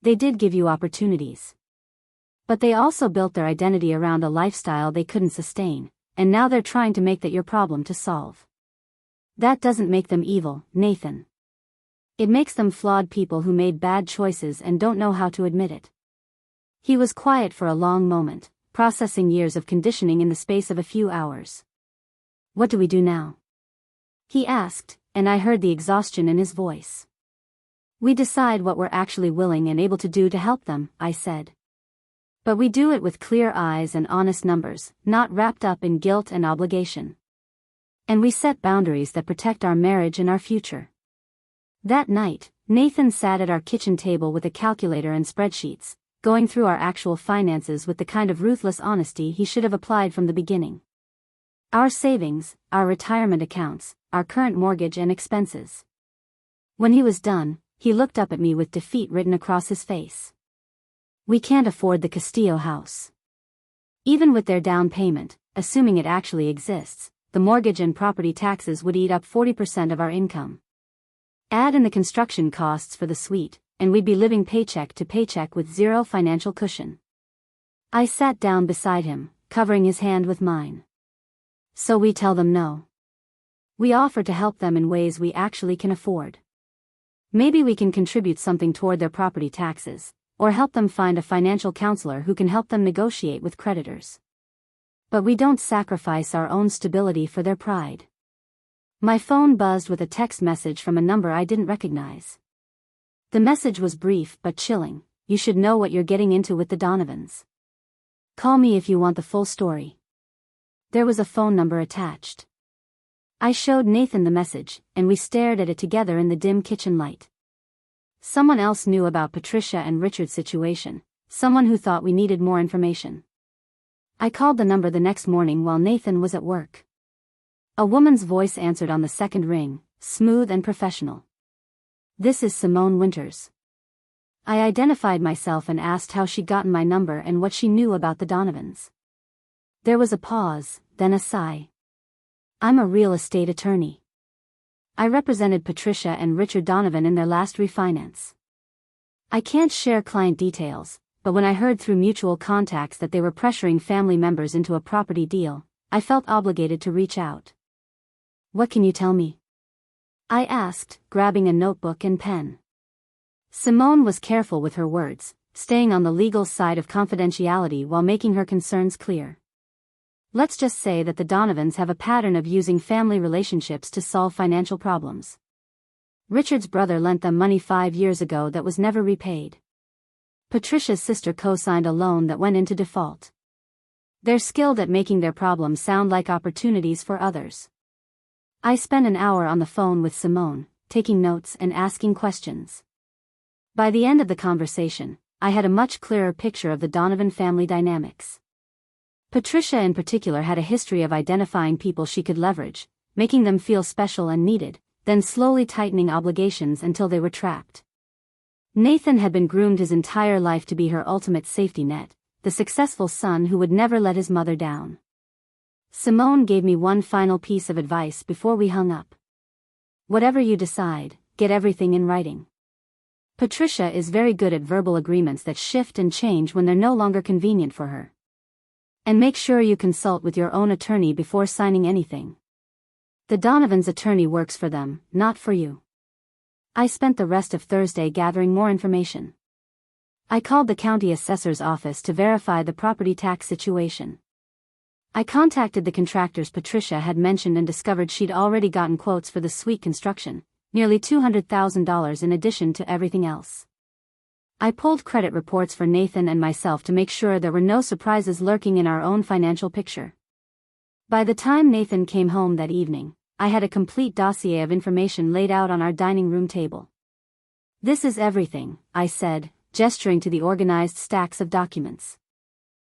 They did give you opportunities. But they also built their identity around a lifestyle they couldn't sustain, and now they're trying to make that your problem to solve. That doesn't make them evil, Nathan. It makes them flawed people who made bad choices and don't know how to admit it." He was quiet for a long moment, processing years of conditioning in the space of a few hours. "What do we do now?" he asked, and I heard the exhaustion in his voice. "We decide what we're actually willing and able to do to help them," I said. "But we do it with clear eyes and honest numbers, not wrapped up in guilt and obligation. And we set boundaries that protect our marriage and our future." That night, Nathan sat at our kitchen table with a calculator and spreadsheets, going through our actual finances with the kind of ruthless honesty he should have applied from the beginning. Our savings, our retirement accounts, our current mortgage and expenses. When he was done, he looked up at me with defeat written across his face. "We can't afford the Castillo house. Even with their down payment, assuming it actually exists, the mortgage and property taxes would eat up 40% of our income. Add in the construction costs for the suite, and we'd be living paycheck to paycheck with zero financial cushion." I sat down beside him, covering his hand with mine. "So we tell them no. We offer to help them in ways we actually can afford. Maybe we can contribute something toward their property taxes, or help them find a financial counselor who can help them negotiate with creditors. But we don't sacrifice our own stability for their pride." My phone buzzed with a text message from a number I didn't recognize. The message was brief but chilling. "You should know what you're getting into with the Donovans. Call me if you want the full story." There was a phone number attached. I showed Nathan the message, and we stared at it together in the dim kitchen light. Someone else knew about Patricia and Richard's situation, someone who thought we needed more information. I called the number the next morning while Nathan was at work. A woman's voice answered on the second ring, smooth and professional. "This is Simone Winters." I identified myself and asked how she'd gotten my number and what she knew about the Donovans. There was a pause, then a sigh. "I'm a real estate attorney. I represented Patricia and Richard Donovan in their last refinance. I can't share client details, but when I heard through mutual contacts that they were pressuring family members into a property deal, I felt obligated to reach out." "What can you tell me?" I asked, grabbing a notebook and pen. Simone was careful with her words, staying on the legal side of confidentiality while making her concerns clear. "Let's just say that the Donovans have a pattern of using family relationships to solve financial problems. Richard's brother lent them money 5 years ago that was never repaid. Patricia's sister co-signed a loan that went into default. They're skilled at making their problems sound like opportunities for others." I spent an hour on the phone with Simone, taking notes and asking questions. By the end of the conversation, I had a much clearer picture of the Donovan family dynamics. Patricia in particular had a history of identifying people she could leverage, making them feel special and needed, then slowly tightening obligations until they were trapped. Nathan had been groomed his entire life to be her ultimate safety net, the successful son who would never let his mother down. Simone gave me one final piece of advice before we hung up. "Whatever you decide, get everything in writing. Patricia is very good at verbal agreements that shift and change when they're no longer convenient for her. And make sure you consult with your own attorney before signing anything. The Donovan's attorney works for them, not for you. I spent the rest of Thursday gathering more information. I called the county assessor's office to verify the property tax situation. I contacted the contractors Patricia had mentioned and discovered she'd already gotten quotes for the suite construction, nearly $200,000 in addition to everything else. I pulled credit reports for Nathan and myself to make sure there were no surprises lurking in our own financial picture. By the time Nathan came home that evening, I had a complete dossier of information laid out on our dining room table. "This is everything," I said, gesturing to the organized stacks of documents.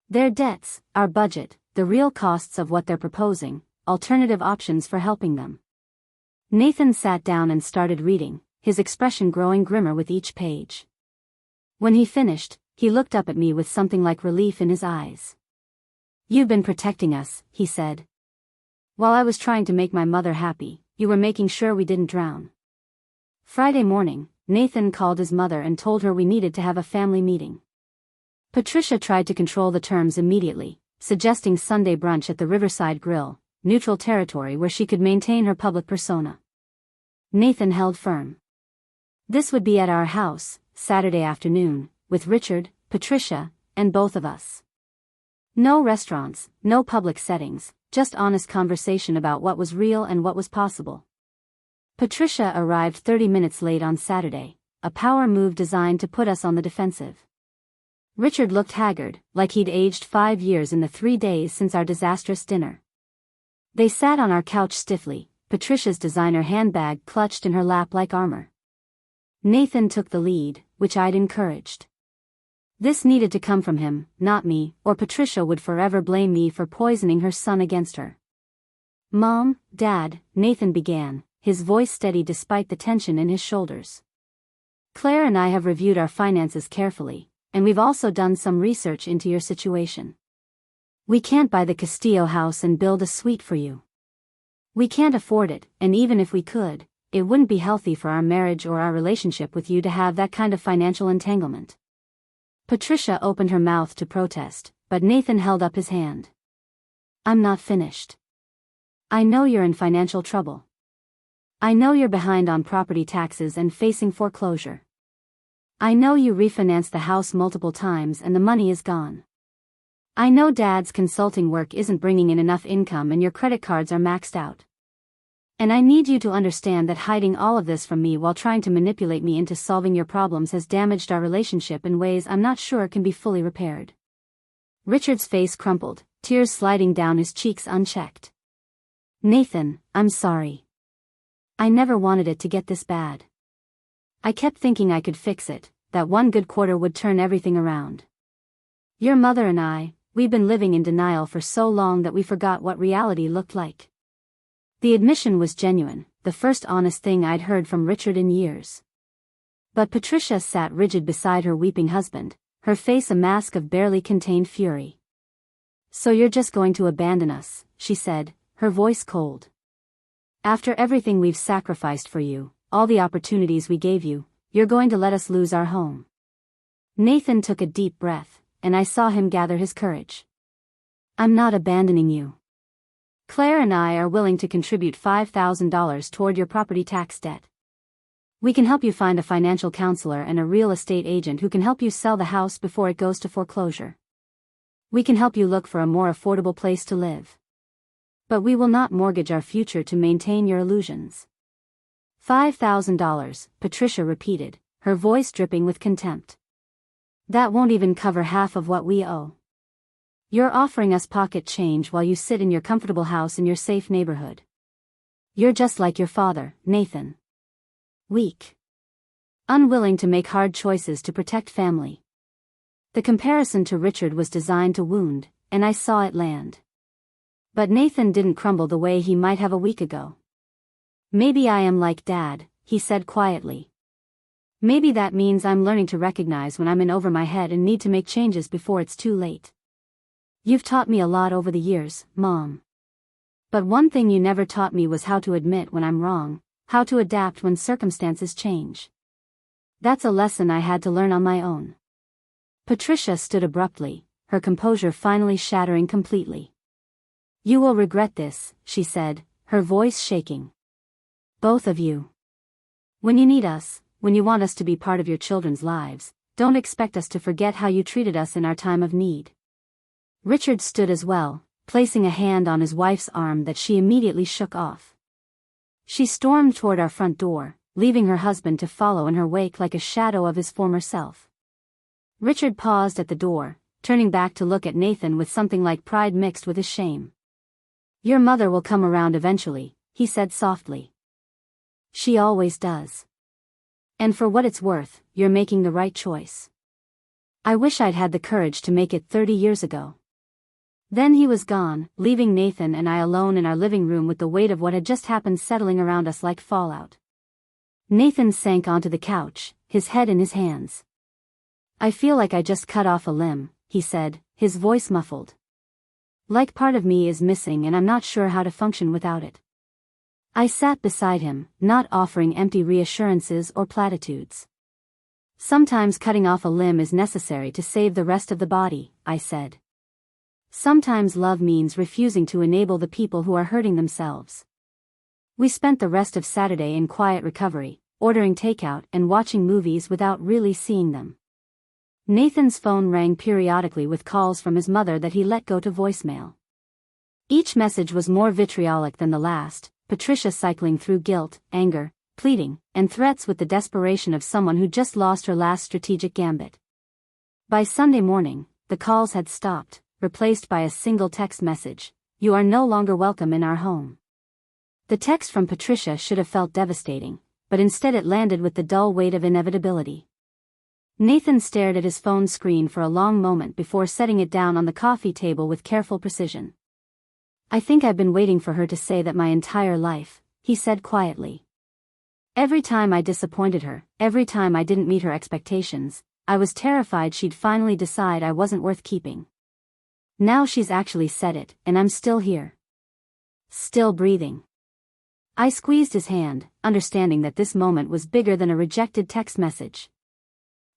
"Their debts, our budget, the real costs of what they're proposing, alternative options for helping them." Nathan sat down and started reading, his expression growing grimmer with each page. When he finished, he looked up at me with something like relief in his eyes. "You've been protecting us," he said. "While I was trying to make my mother happy, you were making sure we didn't drown." Friday morning, Nathan called his mother and told her we needed to have a family meeting. Patricia tried to control the terms immediately, suggesting Sunday brunch at the Riverside Grill, neutral territory where she could maintain her public persona. Nathan held firm. This would be at our house, Saturday afternoon, with Richard, Patricia, and both of us. No restaurants, no public settings, just honest conversation about what was real and what was possible. Patricia arrived 30 minutes late on Saturday, a power move designed to put us on the defensive. Richard looked haggard, like he'd aged 5 years in the 3 days since our disastrous dinner. They sat on our couch stiffly, Patricia's designer handbag clutched in her lap like armor. Nathan took the lead, which I'd encouraged. This needed to come from him, not me, or Patricia would forever blame me for poisoning her son against her. "Mom, Dad," Nathan began, his voice steady despite the tension in his shoulders. "Claire and I have reviewed our finances carefully, and we've also done some research into your situation. We can't buy the Castillo house and build a suite for you. We can't afford it, and even if we could, it wouldn't be healthy for our marriage or our relationship with you to have that kind of financial entanglement." Patricia opened her mouth to protest, but Nathan held up his hand. "I'm not finished. I know you're in financial trouble. I know you're behind on property taxes and facing foreclosure. I know you refinanced the house multiple times and the money is gone. I know Dad's consulting work isn't bringing in enough income and your credit cards are maxed out. And I need you to understand that hiding all of this from me while trying to manipulate me into solving your problems has damaged our relationship in ways I'm not sure can be fully repaired." Richard's face crumpled, tears sliding down his cheeks unchecked. "Nathan, I'm sorry. I never wanted it to get this bad. I kept thinking I could fix it, that one good quarter would turn everything around. Your mother and we've been living in denial for so long that we forgot what reality looked like." The admission was genuine, the first honest thing I'd heard from Richard in years. But Patricia sat rigid beside her weeping husband, her face a mask of barely contained fury. "So you're just going to abandon us," she said, her voice cold. "After everything we've sacrificed for you, all the opportunities we gave you, you're going to let us lose our home." Nathan took a deep breath, and I saw him gather his courage. "I'm not abandoning you. Claire and I are willing to contribute $5,000 toward your property tax debt. We can help you find a financial counselor and a real estate agent who can help you sell the house before it goes to foreclosure. We can help you look for a more affordable place to live. But we will not mortgage our future to maintain your illusions." $5,000, Patricia repeated, her voice dripping with contempt. "That won't even cover half of what we owe. You're offering us pocket change while you sit in your comfortable house in your safe neighborhood. You're just like your father, Nathan. Weak. Unwilling to make hard choices to protect family." The comparison to Richard was designed to wound, and I saw it land. But Nathan didn't crumble the way he might have a week ago. "Maybe I am like Dad," he said quietly. "Maybe that means I'm learning to recognize when I'm in over my head and need to make changes before it's too late. You've taught me a lot over the years, Mom. But one thing you never taught me was how to admit when I'm wrong, how to adapt when circumstances change. That's a lesson I had to learn on my own." Patricia stood abruptly, her composure finally shattering completely. "You will regret this," she said, her voice shaking. "Both of you. When you need us, when you want us to be part of your children's lives, don't expect us to forget how you treated us in our time of need." Richard stood as well, placing a hand on his wife's arm that she immediately shook off. She stormed toward our front door, leaving her husband to follow in her wake like a shadow of his former self. Richard paused at the door, turning back to look at Nathan with something like pride mixed with his shame. "Your mother will come around eventually," he said softly. "She always does. And for what it's worth, you're making the right choice. I wish I'd had the courage to make it 30 years ago." Then he was gone, leaving Nathan and I alone in our living room with the weight of what had just happened settling around us like fallout. Nathan sank onto the couch, his head in his hands. "I feel like I just cut off a limb," he said, his voice muffled. "Like part of me is missing and I'm not sure how to function without it." I sat beside him, not offering empty reassurances or platitudes. "Sometimes cutting off a limb is necessary to save the rest of the body," I said. "Sometimes love means refusing to enable the people who are hurting themselves." We spent the rest of Saturday in quiet recovery, ordering takeout and watching movies without really seeing them. Nathan's phone rang periodically with calls from his mother that he let go to voicemail. Each message was more vitriolic than the last, Patricia cycling through guilt, anger, pleading, and threats with the desperation of someone who just lost her last strategic gambit. By Sunday morning, the calls had stopped, replaced by a single text message: "You are no longer welcome in our home." The text from Patricia should have felt devastating, but instead it landed with the dull weight of inevitability. Nathan stared at his phone screen for a long moment before setting it down on the coffee table with careful precision. "I think I've been waiting for her to say that my entire life," he said quietly. "Every time I disappointed her, every time I didn't meet her expectations, I was terrified she'd finally decide I wasn't worth keeping. Now she's actually said it, and I'm still here. Still breathing." I squeezed his hand, understanding that this moment was bigger than a rejected text message.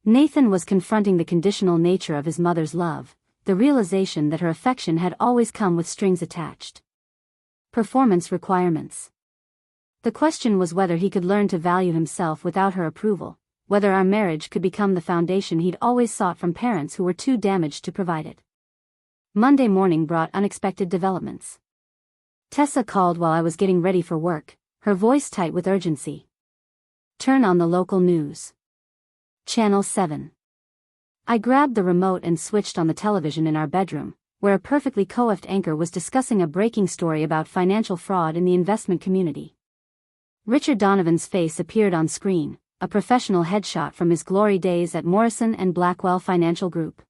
Nathan was confronting the conditional nature of his mother's love, the realization that her affection had always come with strings attached. Performance requirements. The question was whether he could learn to value himself without her approval, whether our marriage could become the foundation he'd always sought from parents who were too damaged to provide it. Monday morning brought unexpected developments. Tessa called while I was getting ready for work, her voice tight with urgency. "Turn on the local news. Channel 7. I grabbed the remote and switched on the television in our bedroom, where a perfectly coiffed anchor was discussing a breaking story about financial fraud in the investment community. Richard Donovan's face appeared on screen, a professional headshot from his glory days at Morrison & Blackwell Financial Group.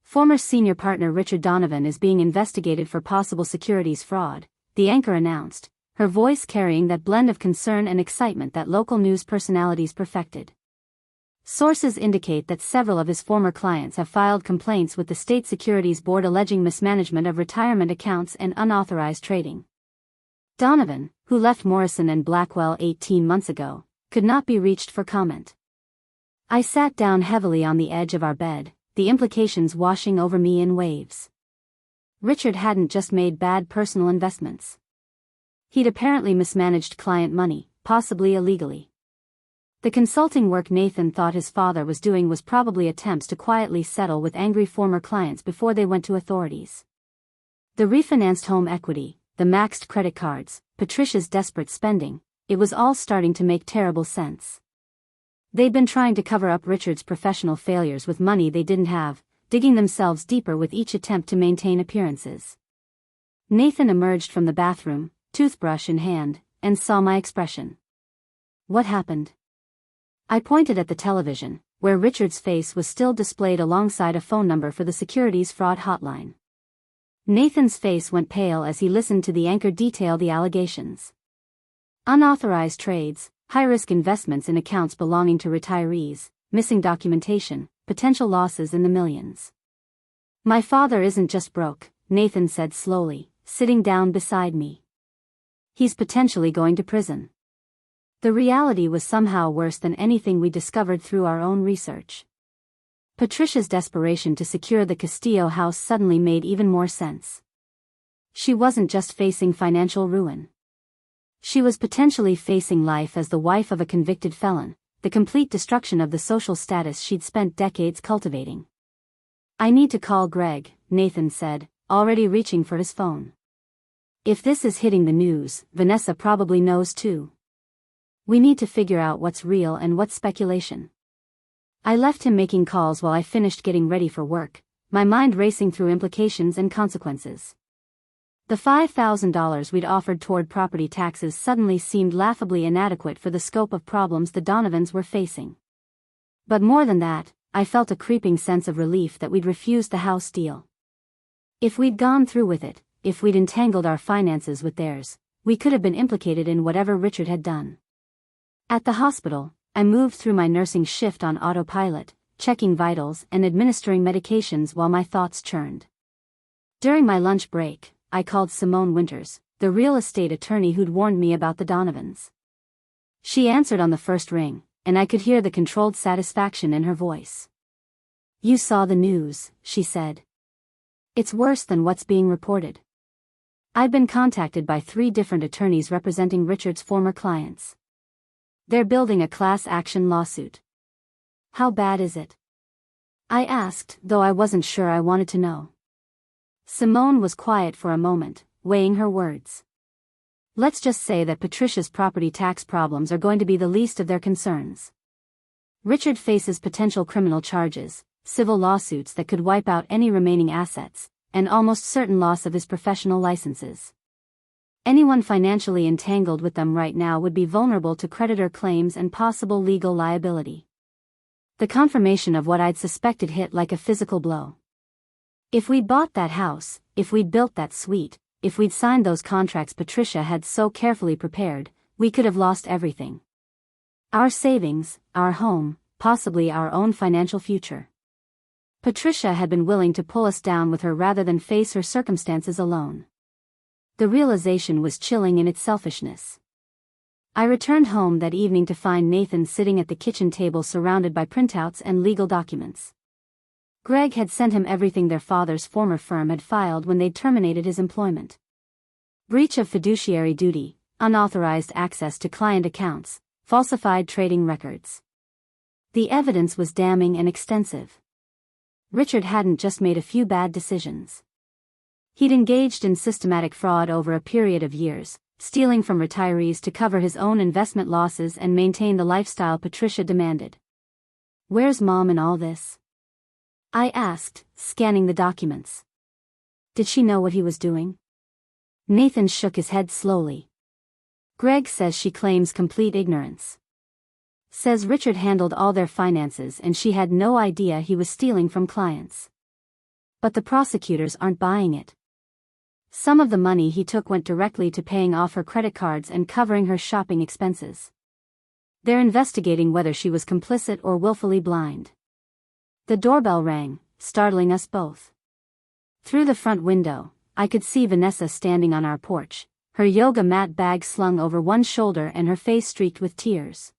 Former senior partner Richard Donovan is being investigated for possible securities fraud, the anchor announced, her voice carrying that blend of concern and excitement that local news personalities perfected. Sources indicate that several of his former clients have filed complaints with the state securities board alleging mismanagement of retirement accounts and unauthorized trading. Donovan, who left Morrison & Blackwell 18 months ago, could not be reached for comment. I sat down heavily on the edge of our bed, the implications washing over me in waves. Richard hadn't just made bad personal investments. He'd apparently mismanaged client money, possibly illegally. The consulting work Nathan thought his father was doing was probably attempts to quietly settle with angry former clients before they went to authorities. The refinanced home equity, the maxed credit cards, Patricia's desperate spending, it was all starting to make terrible sense. They'd been trying to cover up Richard's professional failures with money they didn't have, digging themselves deeper with each attempt to maintain appearances. Nathan emerged from the bathroom, toothbrush in hand, and saw my expression. "What happened?" I pointed at the television, where Richard's face was still displayed alongside a phone number for the securities fraud hotline. Nathan's face went pale as he listened to the anchor detail the allegations. Unauthorized trades, high-risk investments in accounts belonging to retirees, missing documentation, potential losses in the millions. "My father isn't just broke," Nathan said slowly, sitting down beside me. "He's potentially going to prison." The reality was somehow worse than anything we discovered through our own research. Patricia's desperation to secure the Castillo house suddenly made even more sense. She wasn't just facing financial ruin. She was potentially facing life as the wife of a convicted felon, the complete destruction of the social status she'd spent decades cultivating. "I need to call Greg," Nathan said, already reaching for his phone. "If this is hitting the news, Vanessa probably knows too. We need to figure out what's real and what's speculation." I left him making calls while I finished getting ready for work, my mind racing through implications and consequences. The $5,000 we'd offered toward property taxes suddenly seemed laughably inadequate for the scope of problems the Donovans were facing. But more than that, I felt a creeping sense of relief that we'd refused the house deal. If we'd gone through with it, if we'd entangled our finances with theirs, we could have been implicated in whatever Richard had done. At the hospital, I moved through my nursing shift on autopilot, checking vitals and administering medications while my thoughts churned. During my lunch break, I called Simone Winters, the real estate attorney who'd warned me about the Donovans. She answered on the first ring, and I could hear the controlled satisfaction in her voice. "You saw the news," she said. "It's worse than what's being reported." I'd been contacted by 3 different attorneys representing Richard's former clients. "They're building a class action lawsuit." "How bad is it?" I asked, though I wasn't sure I wanted to know. Simone was quiet for a moment, weighing her words. "Let's just say that Patricia's property tax problems are going to be the least of their concerns. Richard faces potential criminal charges, civil lawsuits that could wipe out any remaining assets, and almost certain loss of his professional licenses. Anyone financially entangled with them right now would be vulnerable to creditor claims and possible legal liability." The confirmation of what I'd suspected hit like a physical blow. If we'd bought that house, if we'd built that suite, if we'd signed those contracts Patricia had so carefully prepared, we could have lost everything. Our savings, our home, possibly our own financial future. Patricia had been willing to pull us down with her rather than face her circumstances alone. The realization was chilling in its selfishness. I returned home that evening to find Nathan sitting at the kitchen table surrounded by printouts and legal documents. Greg had sent him everything their father's former firm had filed when they'd terminated his employment. Breach of fiduciary duty, unauthorized access to client accounts, falsified trading records. The evidence was damning and extensive. Richard hadn't just made a few bad decisions. He'd engaged in systematic fraud over a period of years, stealing from retirees to cover his own investment losses and maintain the lifestyle Patricia demanded. "Where's Mom in all this?" I asked, scanning the documents. Did she know what he was doing? Nathan shook his head slowly. "Greg says she claims complete ignorance. Says Richard handled all their finances and she had no idea he was stealing from clients. But the prosecutors aren't buying it. Some of the money he took went directly to paying off her credit cards and covering her shopping expenses. They're investigating whether she was complicit or willfully blind." The doorbell rang, startling us both. Through the front window, I could see Vanessa standing on our porch, her yoga mat bag slung over one shoulder and her face streaked with tears.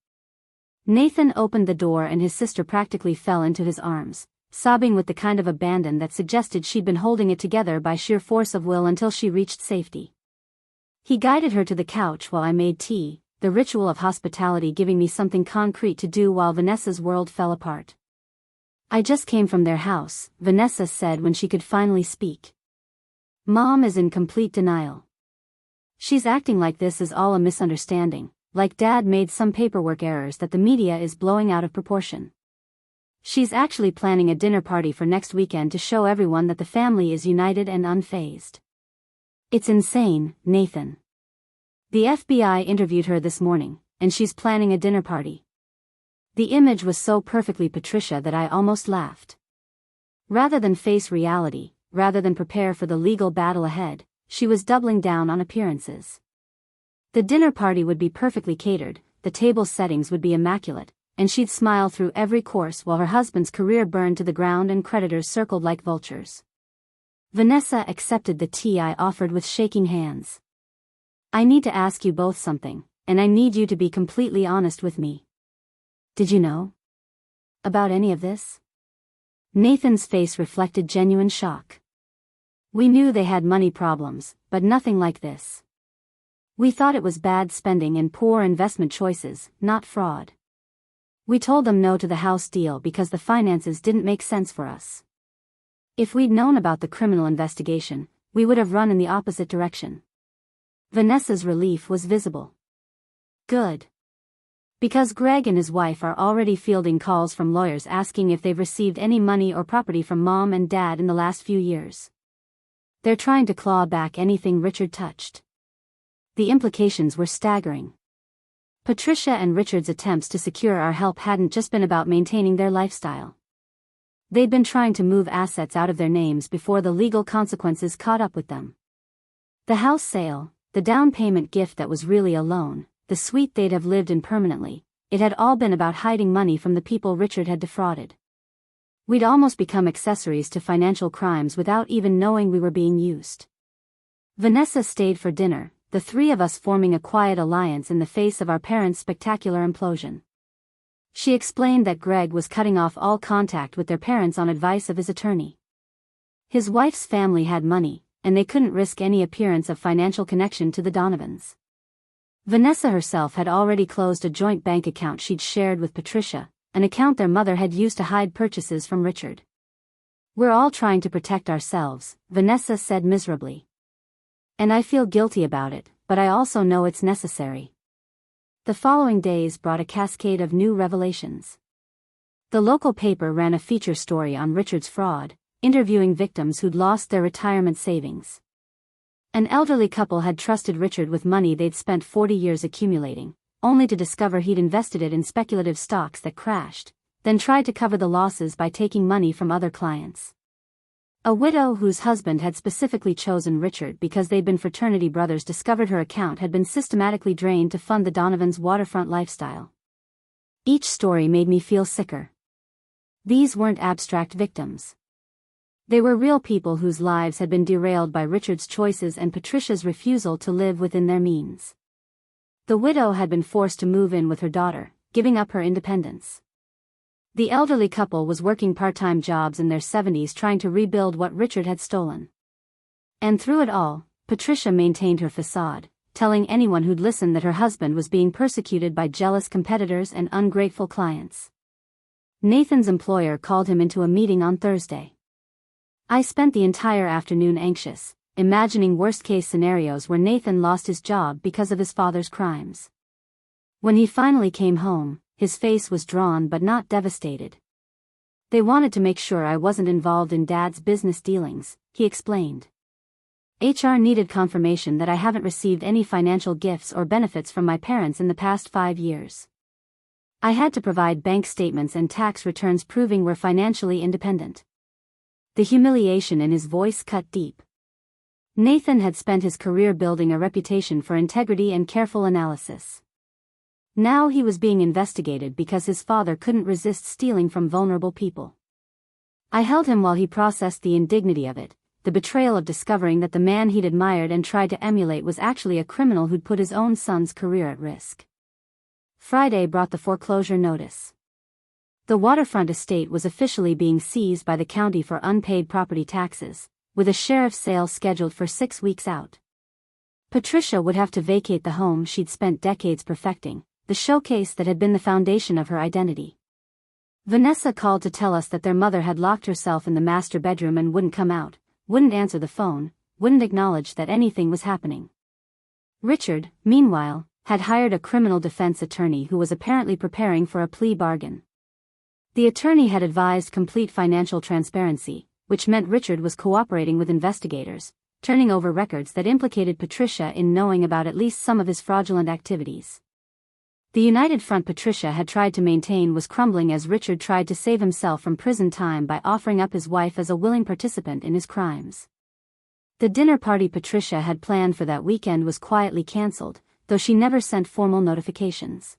Nathan opened the door and his sister practically fell into his arms, sobbing with the kind of abandon that suggested she'd been holding it together by sheer force of will until she reached safety. He guided her to the couch while I made tea, the ritual of hospitality giving me something concrete to do while Vanessa's world fell apart. "I just came from their house," Vanessa said when she could finally speak. "Mom is in complete denial. She's acting like this is all a misunderstanding, like Dad made some paperwork errors that the media is blowing out of proportion. She's actually planning a dinner party for next weekend to show everyone that the family is united and unfazed. It's insane, Nathan. The FBI interviewed her this morning, and she's planning a dinner party." The image was so perfectly Patricia that I almost laughed. Rather than face reality, rather than prepare for the legal battle ahead, she was doubling down on appearances. The dinner party would be perfectly catered, the table settings would be immaculate, and she'd smile through every course while her husband's career burned to the ground and creditors circled like vultures. Vanessa accepted the tea I offered with shaking hands. "I need to ask you both something, and I need you to be completely honest with me. Did you know about any of this?" Nathan's face reflected genuine shock. We knew they had money problems, but nothing like this. We thought it was bad spending and poor investment choices, not fraud. We told them no to the house deal because the finances didn't make sense for us. If we'd known about the criminal investigation, we would have run in the opposite direction. Vanessa's relief was visible. Good. Because Greg and his wife are already fielding calls from lawyers asking if they've received any money or property from Mom and Dad in the last few years. They're trying to claw back anything Richard touched. The implications were staggering. Patricia and Richard's attempts to secure our help hadn't just been about maintaining their lifestyle. They'd been trying to move assets out of their names before the legal consequences caught up with them. The house sale, the down payment gift that was really a loan, the suite they'd have lived in permanently, it had all been about hiding money from the people Richard had defrauded. We'd almost become accessories to financial crimes without even knowing we were being used. Vanessa stayed for dinner, the three of us forming a quiet alliance in the face of our parents' spectacular implosion. She explained that Greg was cutting off all contact with their parents on advice of his attorney. His wife's family had money, and they couldn't risk any appearance of financial connection to the Donovans. Vanessa herself had already closed a joint bank account she'd shared with Patricia, an account their mother had used to hide purchases from Richard. We're all trying to protect ourselves, Vanessa said miserably. And I feel guilty about it, but I also know it's necessary. The following days brought a cascade of new revelations. The local paper ran a feature story on Richard's fraud, interviewing victims who'd lost their retirement savings. An elderly couple had trusted Richard with money they'd spent 40 years accumulating, only to discover he'd invested it in speculative stocks that crashed, then tried to cover the losses by taking money from other clients. A widow whose husband had specifically chosen Richard because they'd been fraternity brothers discovered her account had been systematically drained to fund the Donovans' waterfront lifestyle. Each story made me feel sicker. These weren't abstract victims. They were real people whose lives had been derailed by Richard's choices and Patricia's refusal to live within their means. The widow had been forced to move in with her daughter, giving up her independence. The elderly couple was working part-time jobs in their 70s trying to rebuild what Richard had stolen. And through it all, Patricia maintained her facade, telling anyone who'd listen that her husband was being persecuted by jealous competitors and ungrateful clients. Nathan's employer called him into a meeting on Thursday. I spent the entire afternoon anxious, imagining worst-case scenarios where Nathan lost his job because of his father's crimes. When he finally came home, his face was drawn but not devastated. They wanted to make sure I wasn't involved in Dad's business dealings, he explained. HR needed confirmation that I haven't received any financial gifts or benefits from my parents in the past 5 years. I had to provide bank statements and tax returns proving we're financially independent. The humiliation in his voice cut deep. Nathan had spent his career building a reputation for integrity and careful analysis. Now he was being investigated because his father couldn't resist stealing from vulnerable people. I held him while he processed the indignity of it, the betrayal of discovering that the man he'd admired and tried to emulate was actually a criminal who'd put his own son's career at risk. Friday brought the foreclosure notice. The waterfront estate was officially being seized by the county for unpaid property taxes, with a sheriff's sale scheduled for 6 weeks out. Patricia would have to vacate the home she'd spent decades perfecting, the showcase that had been the foundation of her identity. Vanessa called to tell us that their mother had locked herself in the master bedroom and wouldn't come out, wouldn't answer the phone, wouldn't acknowledge that anything was happening. Richard, meanwhile, had hired a criminal defense attorney who was apparently preparing for a plea bargain. The attorney had advised complete financial transparency, which meant Richard was cooperating with investigators, turning over records that implicated Patricia in knowing about at least some of his fraudulent activities. The united front Patricia had tried to maintain was crumbling as Richard tried to save himself from prison time by offering up his wife as a willing participant in his crimes. The dinner party Patricia had planned for that weekend was quietly cancelled, though she never sent formal notifications.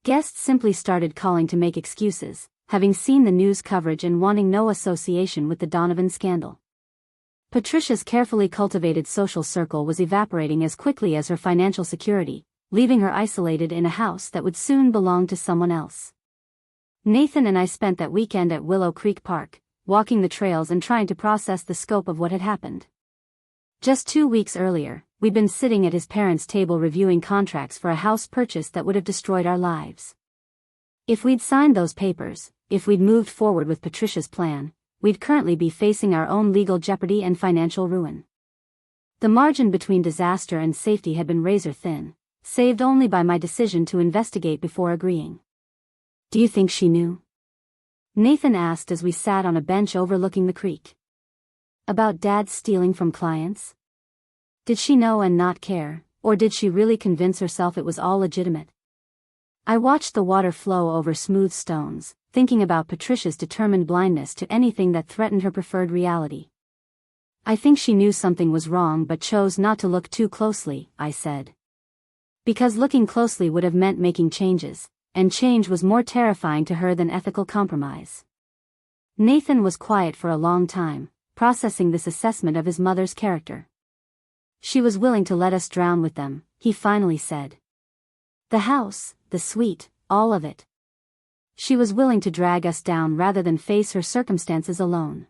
Guests simply started calling to make excuses, having seen the news coverage and wanting no association with the Donovan scandal. Patricia's carefully cultivated social circle was evaporating as quickly as her financial security, leaving her isolated in a house that would soon belong to someone else. Nathan and I spent that weekend at Willow Creek Park, walking the trails and trying to process the scope of what had happened. Just 2 weeks earlier, we'd been sitting at his parents' table reviewing contracts for a house purchase that would have destroyed our lives. If we'd signed those papers, if we'd moved forward with Patricia's plan, we'd currently be facing our own legal jeopardy and financial ruin. The margin between disaster and safety had been razor thin, saved only by my decision to investigate before agreeing. "Do you think she knew?" Nathan asked as we sat on a bench overlooking the creek. "About Dad stealing from clients? Did she know and not care, or did she really convince herself it was all legitimate?" I watched the water flow over smooth stones, thinking about Patricia's determined blindness to anything that threatened her preferred reality. "I think she knew something was wrong but chose not to look too closely," I said. "Because looking closely would have meant making changes, and change was more terrifying to her than ethical compromise." Nathan was quiet for a long time, processing this assessment of his mother's character. "She was willing to let us drown with them," he finally said. "The house, the suite, all of it. She was willing to drag us down rather than face her circumstances alone."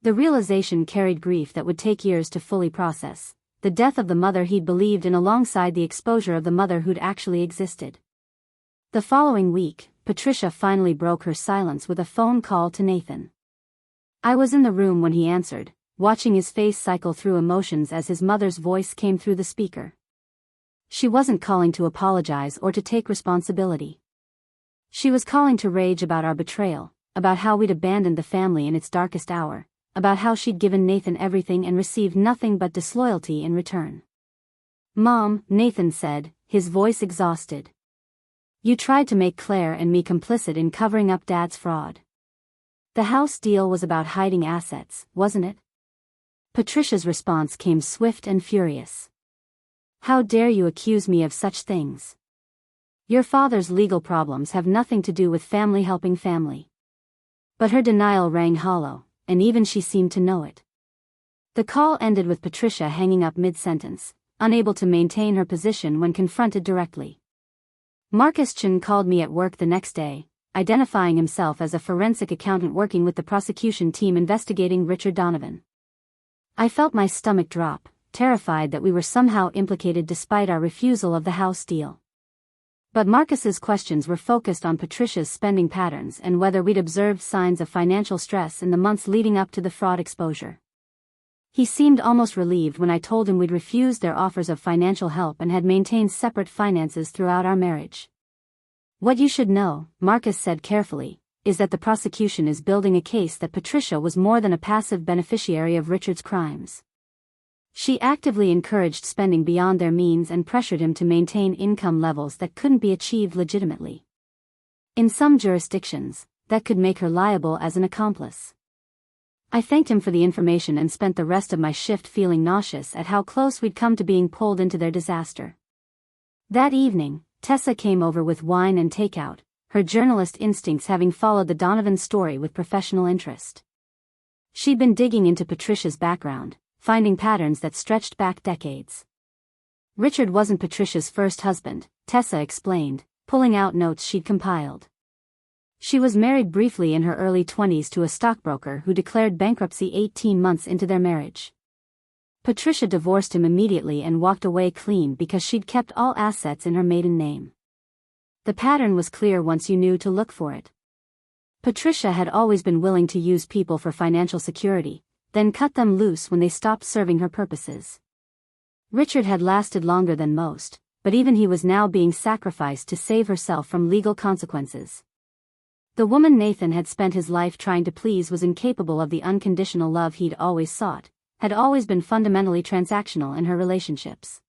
The realization carried grief that would take years to fully process, the death of the mother he'd believed in alongside the exposure of the mother who'd actually existed. The following week, Patricia finally broke her silence with a phone call to Nathan. I was in the room when he answered, watching his face cycle through emotions as his mother's voice came through the speaker. She wasn't calling to apologize or to take responsibility. She was calling to rage about our betrayal, about how we'd abandoned the family in its darkest hour, about how she'd given Nathan everything and received nothing but disloyalty in return. "Mom," Nathan said, his voice exhausted. "You tried to make Claire and me complicit in covering up Dad's fraud. The house deal was about hiding assets, wasn't it?" Patricia's response came swift and furious. "How dare you accuse me of such things? Your father's legal problems have nothing to do with family helping family." But her denial rang hollow, and even she seemed to know it. The call ended with Patricia hanging up mid-sentence, unable to maintain her position when confronted directly. Marcus Chen called me at work the next day, identifying himself as a forensic accountant working with the prosecution team investigating Richard Donovan. I felt my stomach drop, terrified that we were somehow implicated despite our refusal of the house deal. But Marcus's questions were focused on Patricia's spending patterns and whether we'd observed signs of financial stress in the months leading up to the fraud exposure. He seemed almost relieved when I told him we'd refused their offers of financial help and had maintained separate finances throughout our marriage. "What you should know," Marcus said carefully, "is that the prosecution is building a case that Patricia was more than a passive beneficiary of Richard's crimes. She actively encouraged spending beyond their means and pressured him to maintain income levels that couldn't be achieved legitimately. In some jurisdictions, that could make her liable as an accomplice." I thanked him for the information and spent the rest of my shift feeling nauseous at how close we'd come to being pulled into their disaster. That evening, Tessa came over with wine and takeout, her journalist instincts having followed the Donovan story with professional interest. She'd been digging into Patricia's background, finding patterns that stretched back decades. Richard wasn't Patricia's first husband, Tessa explained, pulling out notes she'd compiled. She was married briefly in her early 20s to a stockbroker who declared bankruptcy 18 months into their marriage. Patricia divorced him immediately and walked away clean because she'd kept all assets in her maiden name. The pattern was clear once you knew to look for it. Patricia had always been willing to use people for financial security, then cut them loose when they stopped serving her purposes. Richard had lasted longer than most, but even he was now being sacrificed to save herself from legal consequences. The woman Nathan had spent his life trying to please was incapable of the unconditional love he'd always sought, had always been fundamentally transactional in her relationships.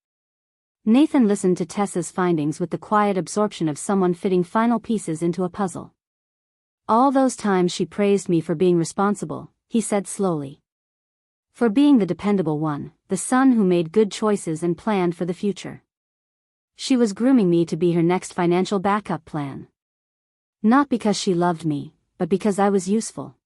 Nathan listened to Tessa's findings with the quiet absorption of someone fitting final pieces into a puzzle. "All those times she praised me for being responsible," he said slowly. "For being the dependable one, the son who made good choices and planned for the future. She was grooming me to be her next financial backup plan. Not because she loved me, but because I was useful."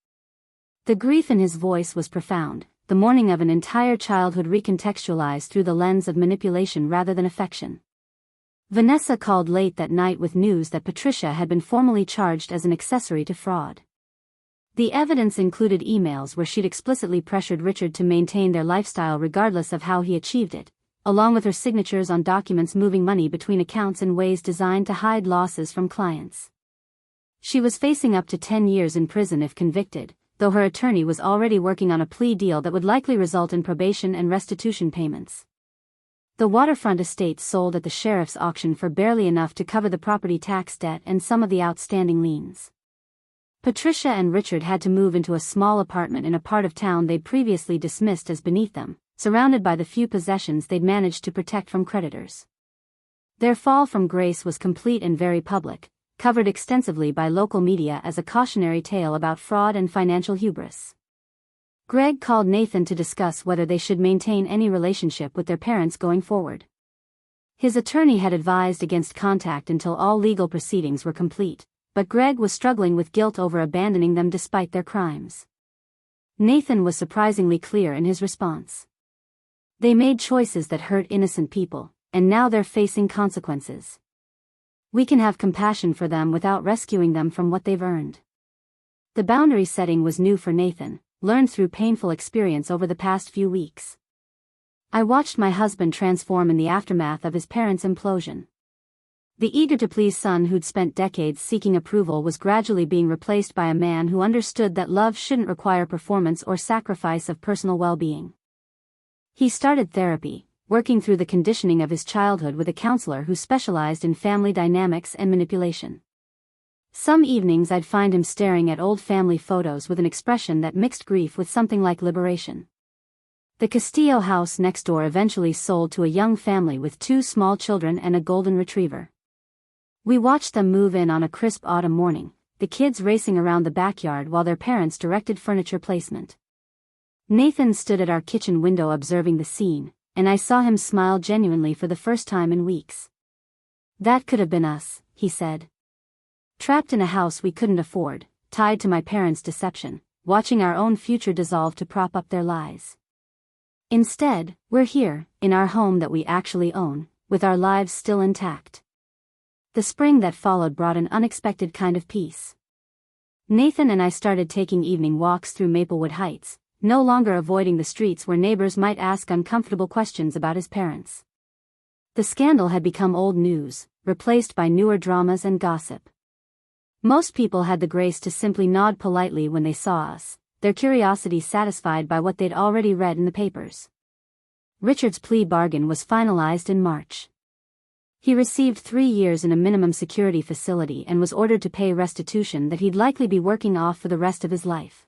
The grief in his voice was profound, the mourning of an entire childhood recontextualized through the lens of manipulation rather than affection. Vanessa called late that night with news that Patricia had been formally charged as an accessory to fraud. The evidence included emails where she'd explicitly pressured Richard to maintain their lifestyle regardless of how he achieved it, along with her signatures on documents moving money between accounts in ways designed to hide losses from clients. She was facing up to 10 years in prison if convicted, though her attorney was already working on a plea deal that would likely result in probation and restitution payments. The waterfront estate sold at the sheriff's auction for barely enough to cover the property tax debt and some of the outstanding liens. Patricia and Richard had to move into a small apartment in a part of town they'd previously dismissed as beneath them, surrounded by the few possessions they'd managed to protect from creditors. Their fall from grace was complete and very public, covered extensively by local media as a cautionary tale about fraud and financial hubris. Greg called Nathan to discuss whether they should maintain any relationship with their parents going forward. His attorney had advised against contact until all legal proceedings were complete, but Greg was struggling with guilt over abandoning them despite their crimes. Nathan was surprisingly clear in his response. They made choices that hurt innocent people, and now they're facing consequences. We can have compassion for them without rescuing them from what they've earned. The boundary setting was new for Nathan, learned through painful experience over the past few weeks. I watched my husband transform in the aftermath of his parents' implosion. The eager-to-please son who'd spent decades seeking approval was gradually being replaced by a man who understood that love shouldn't require performance or sacrifice of personal well-being. He started therapy, working through the conditioning of his childhood with a counselor who specialized in family dynamics and manipulation. Some evenings I'd find him staring at old family photos with an expression that mixed grief with something like liberation. The Castillo house next door eventually sold to a young family with 2 small children and a golden retriever. We watched them move in on a crisp autumn morning, the kids racing around the backyard while their parents directed furniture placement. Nathan stood at our kitchen window observing the scene, and I saw him smile genuinely for the first time in weeks. "That could have been us," he said. Trapped in a house we couldn't afford, tied to my parents' deception, watching our own future dissolve to prop up their lies. Instead, we're here, in our home that we actually own, with our lives still intact. The spring that followed brought an unexpected kind of peace. Nathan and I started taking evening walks through Maplewood Heights, no longer avoiding the streets where neighbors might ask uncomfortable questions about his parents. The scandal had become old news, replaced by newer dramas and gossip. Most people had the grace to simply nod politely when they saw us, their curiosity satisfied by what they'd already read in the papers. Richard's plea bargain was finalized in March. He received 3 years in a minimum security facility and was ordered to pay restitution that he'd likely be working off for the rest of his life.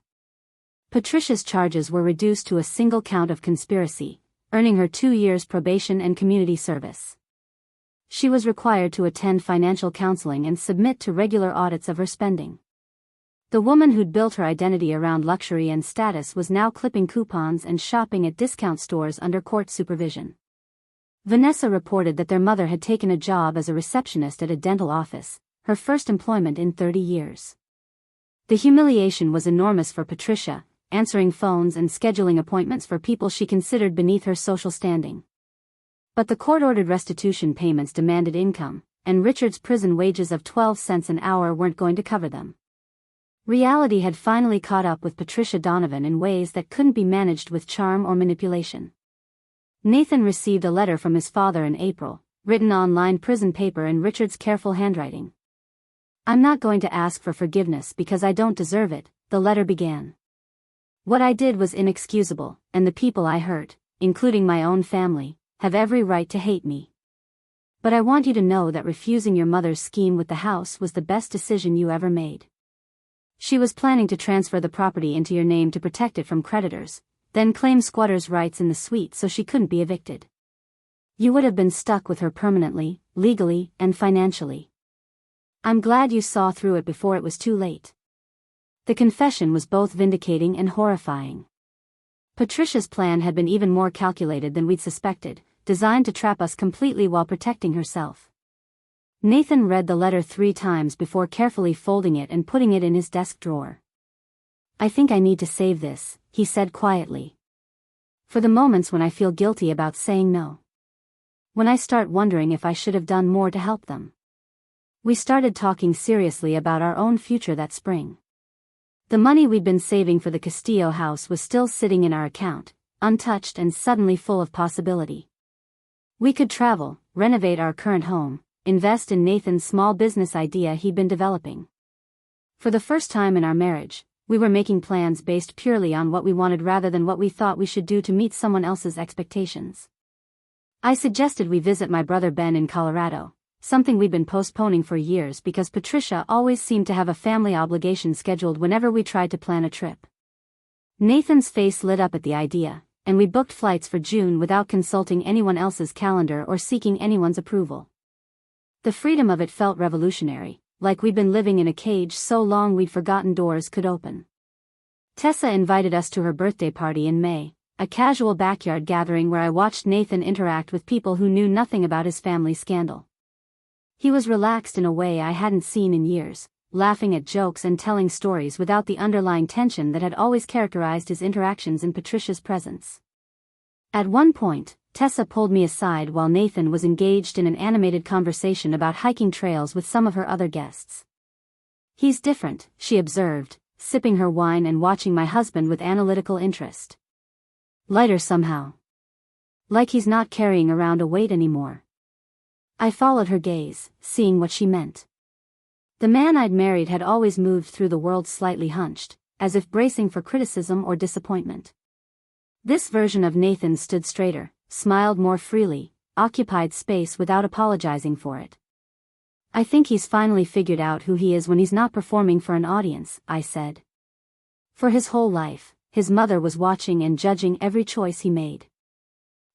Patricia's charges were reduced to a single count of conspiracy, earning her 2 years probation and community service. She was required to attend financial counseling and submit to regular audits of her spending. The woman who'd built her identity around luxury and status was now clipping coupons and shopping at discount stores under court supervision. Vanessa reported that their mother had taken a job as a receptionist at a dental office, her first employment in 30 years. The humiliation was enormous for Patricia, answering phones and scheduling appointments for people she considered beneath her social standing. But the court-ordered restitution payments demanded income, and Richard's prison wages of 12 cents an hour weren't going to cover them. Reality had finally caught up with Patricia Donovan in ways that couldn't be managed with charm or manipulation. Nathan received a letter from his father in April, written on lined prison paper in Richard's careful handwriting. "I'm not going to ask for forgiveness because I don't deserve it," the letter began. "What I did was inexcusable, and the people I hurt, including my own family, have every right to hate me. But I want you to know that refusing your mother's scheme with the house was the best decision you ever made. She was planning to transfer the property into your name to protect it from creditors, then claim squatters' rights in the suite so she couldn't be evicted. You would have been stuck with her permanently, legally, and financially. I'm glad you saw through it before it was too late." The confession was both vindicating and horrifying. Patricia's plan had been even more calculated than we'd suspected, designed to trap us completely while protecting herself. Nathan read the letter 3 times before carefully folding it and putting it in his desk drawer. "I think I need to save this," he said quietly. "For the moments when I feel guilty about saying no. When I start wondering if I should have done more to help them. We started talking seriously about our own future that spring. The money we'd been saving for the Castillo house was still sitting in our account, untouched and suddenly full of possibility. We could travel, renovate our current home, invest in Nathan's small business idea he'd been developing. For the first time in our marriage, we were making plans based purely on what we wanted rather than what we thought we should do to meet someone else's expectations. I suggested we visit my brother Ben in Colorado, something we'd been postponing for years because Patricia always seemed to have a family obligation scheduled whenever we tried to plan a trip. Nathan's face lit up at the idea, and we booked flights for June without consulting anyone else's calendar or seeking anyone's approval. The freedom of it felt revolutionary, like we'd been living in a cage so long we'd forgotten doors could open. Tessa invited us to her birthday party in May, a casual backyard gathering where I watched Nathan interact with people who knew nothing about his family scandal. He was relaxed in a way I hadn't seen in years, laughing at jokes and telling stories without the underlying tension that had always characterized his interactions in Patricia's presence. At one point, Tessa pulled me aside while Nathan was engaged in an animated conversation about hiking trails with some of her other guests. "He's different," she observed, sipping her wine and watching my husband with analytical interest. "Lighter somehow. Like he's not carrying around a weight anymore." I followed her gaze, seeing what she meant. The man I'd married had always moved through the world slightly hunched, as if bracing for criticism or disappointment. This version of Nathan stood straighter, smiled more freely, occupied space without apologizing for it. "I think he's finally figured out who he is when he's not performing for an audience," I said. For his whole life, his mother was watching and judging every choice he made.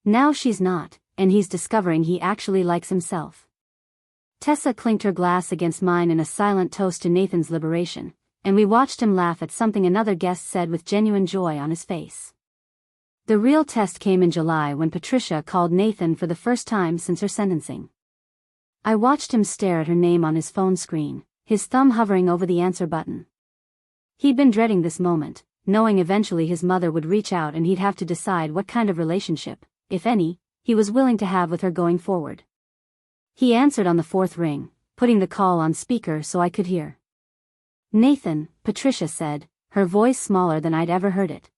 Now she's not, and he's discovering he actually likes himself. Tessa clinked her glass against mine in a silent toast to Nathan's liberation, and we watched him laugh at something another guest said with genuine joy on his face. The real test came in July when Patricia called Nathan for the first time since her sentencing. I watched him stare at her name on his phone screen, his thumb hovering over the answer button. He'd been dreading this moment, knowing eventually his mother would reach out and he'd have to decide what kind of relationship, if any, he was willing to have with her going forward. He answered on the fourth ring, putting the call on speaker so I could hear. "Nathan," Patricia said, her voice smaller than I'd ever heard it.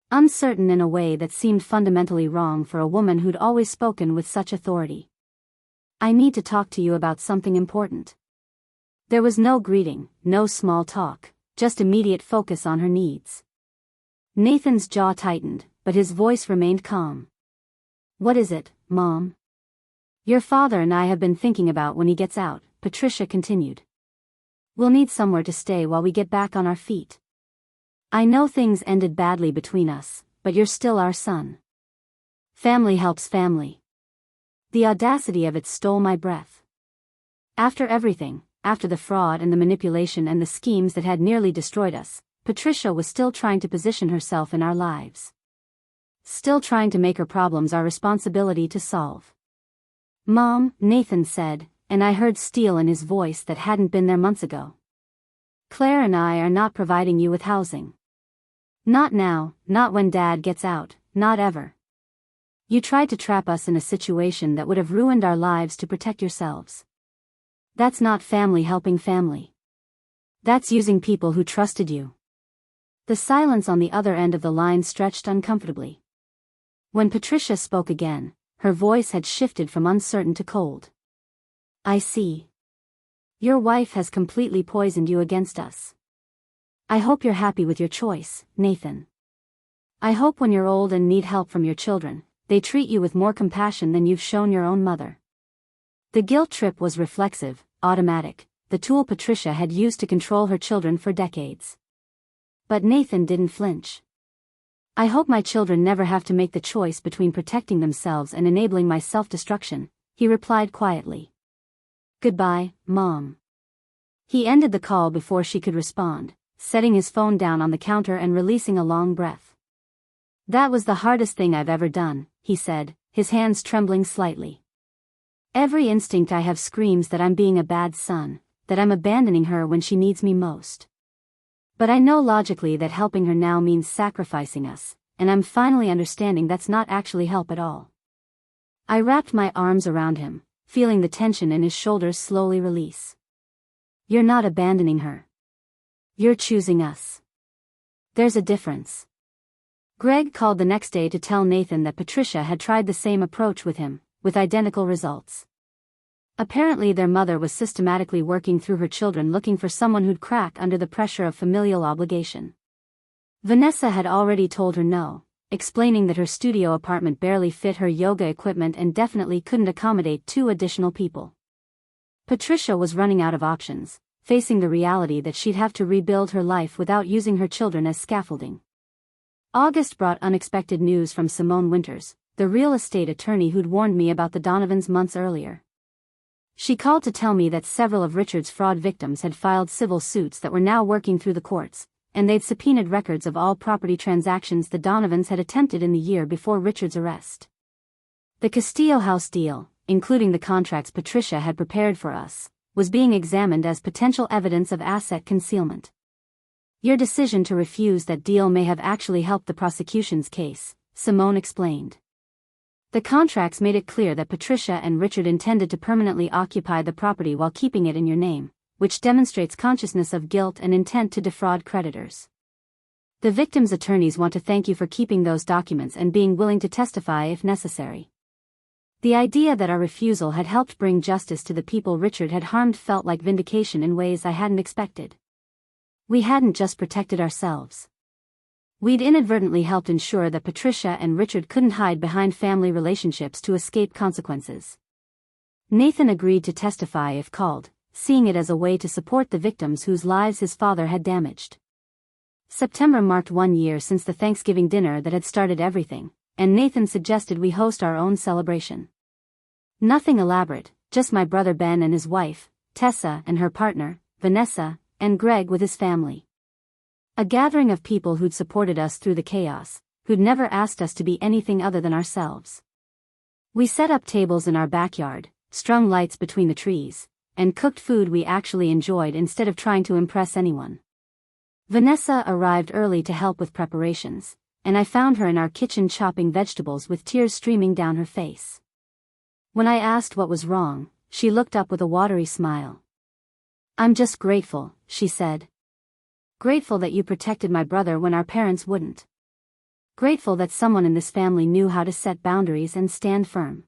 Uncertain in a way that seemed fundamentally wrong for a woman who'd always spoken with such authority. "I need to talk to you about something important." There was no greeting, no small talk, just immediate focus on her needs. Nathan's jaw tightened, but his voice remained calm. "What is it, Mom?" "Your father and I have been thinking about when he gets out," Patricia continued. "We'll need somewhere to stay while we get back on our feet. I know things ended badly between us, but you're still our son. Family helps family." The audacity of it stole my breath. After everything, after the fraud and the manipulation and the schemes that had nearly destroyed us, Patricia was still trying to position herself in our lives. Still trying to make her problems our responsibility to solve. "Mom," Nathan said, and I heard steel in his voice that hadn't been there months ago. "Claire and I are not providing you with housing. Not now, not when Dad gets out, not ever. You tried to trap us in a situation that would have ruined our lives to protect yourselves. That's not family helping family. That's using people who trusted you." The silence on the other end of the line stretched uncomfortably. When Patricia spoke again, her voice had shifted from uncertain to cold. "I see. Your wife has completely poisoned you against us. I hope you're happy with your choice, Nathan. I hope when you're old and need help from your children, they treat you with more compassion than you've shown your own mother." The guilt trip was reflexive, automatic, the tool Patricia had used to control her children for decades. But Nathan didn't flinch. "I hope my children never have to make the choice between protecting themselves and enabling my self-destruction," he replied quietly. "Goodbye, Mom." He ended the call before she could respond, setting his phone down on the counter and releasing a long breath. "That was the hardest thing I've ever done," he said, his hands trembling slightly. "Every instinct I have screams that I'm being a bad son, that I'm abandoning her when she needs me most. But I know logically that helping her now means sacrificing us, and I'm finally understanding that's not actually help at all. I wrapped my arms around him, feeling the tension in his shoulders slowly release. You're not abandoning her. You're choosing us. There's a difference. Greg called the next day to tell Nathan that Patricia had tried the same approach with him, with identical results. Apparently their mother was systematically working through her children looking for someone who'd crack under the pressure of familial obligation. Vanessa had already told her no, explaining that her studio apartment barely fit her yoga equipment and definitely couldn't accommodate 2 additional people. Patricia was running out of options, facing the reality that she'd have to rebuild her life without using her children as scaffolding. August brought unexpected news from Simone Winters, the real estate attorney who'd warned me about the Donovans months earlier. She called to tell me that several of Richard's fraud victims had filed civil suits that were now working through the courts, and they'd subpoenaed records of all property transactions the Donovans had attempted in the year before Richard's arrest. The Castillo house deal, including the contracts Patricia had prepared for us, was being examined as potential evidence of asset concealment. Your decision to refuse that deal may have actually helped the prosecution's case, Simone explained. The contracts made it clear that Patricia and Richard intended to permanently occupy the property while keeping it in your name, which demonstrates consciousness of guilt and intent to defraud creditors. The victims' attorneys want to thank you for keeping those documents and being willing to testify if necessary. The idea that our refusal had helped bring justice to the people Richard had harmed felt like vindication in ways I hadn't expected. We hadn't just protected ourselves. We'd inadvertently helped ensure that Patricia and Richard couldn't hide behind family relationships to escape consequences. Nathan agreed to testify if called, seeing it as a way to support the victims whose lives his father had damaged. September marked 1 year since the Thanksgiving dinner that had started everything, and Nathan suggested we host our own celebration. Nothing elaborate, just my brother Ben and his wife, Tessa, and her partner, Vanessa, and Greg with his family. A gathering of people who'd supported us through the chaos, who'd never asked us to be anything other than ourselves. We set up tables in our backyard, strung lights between the trees, and cooked food we actually enjoyed instead of trying to impress anyone. Vanessa arrived early to help with preparations, and I found her in our kitchen chopping vegetables with tears streaming down her face. When I asked what was wrong, she looked up with a watery smile. "I'm just grateful," she said. "Grateful that you protected my brother when our parents wouldn't. Grateful that someone in this family knew how to set boundaries and stand firm.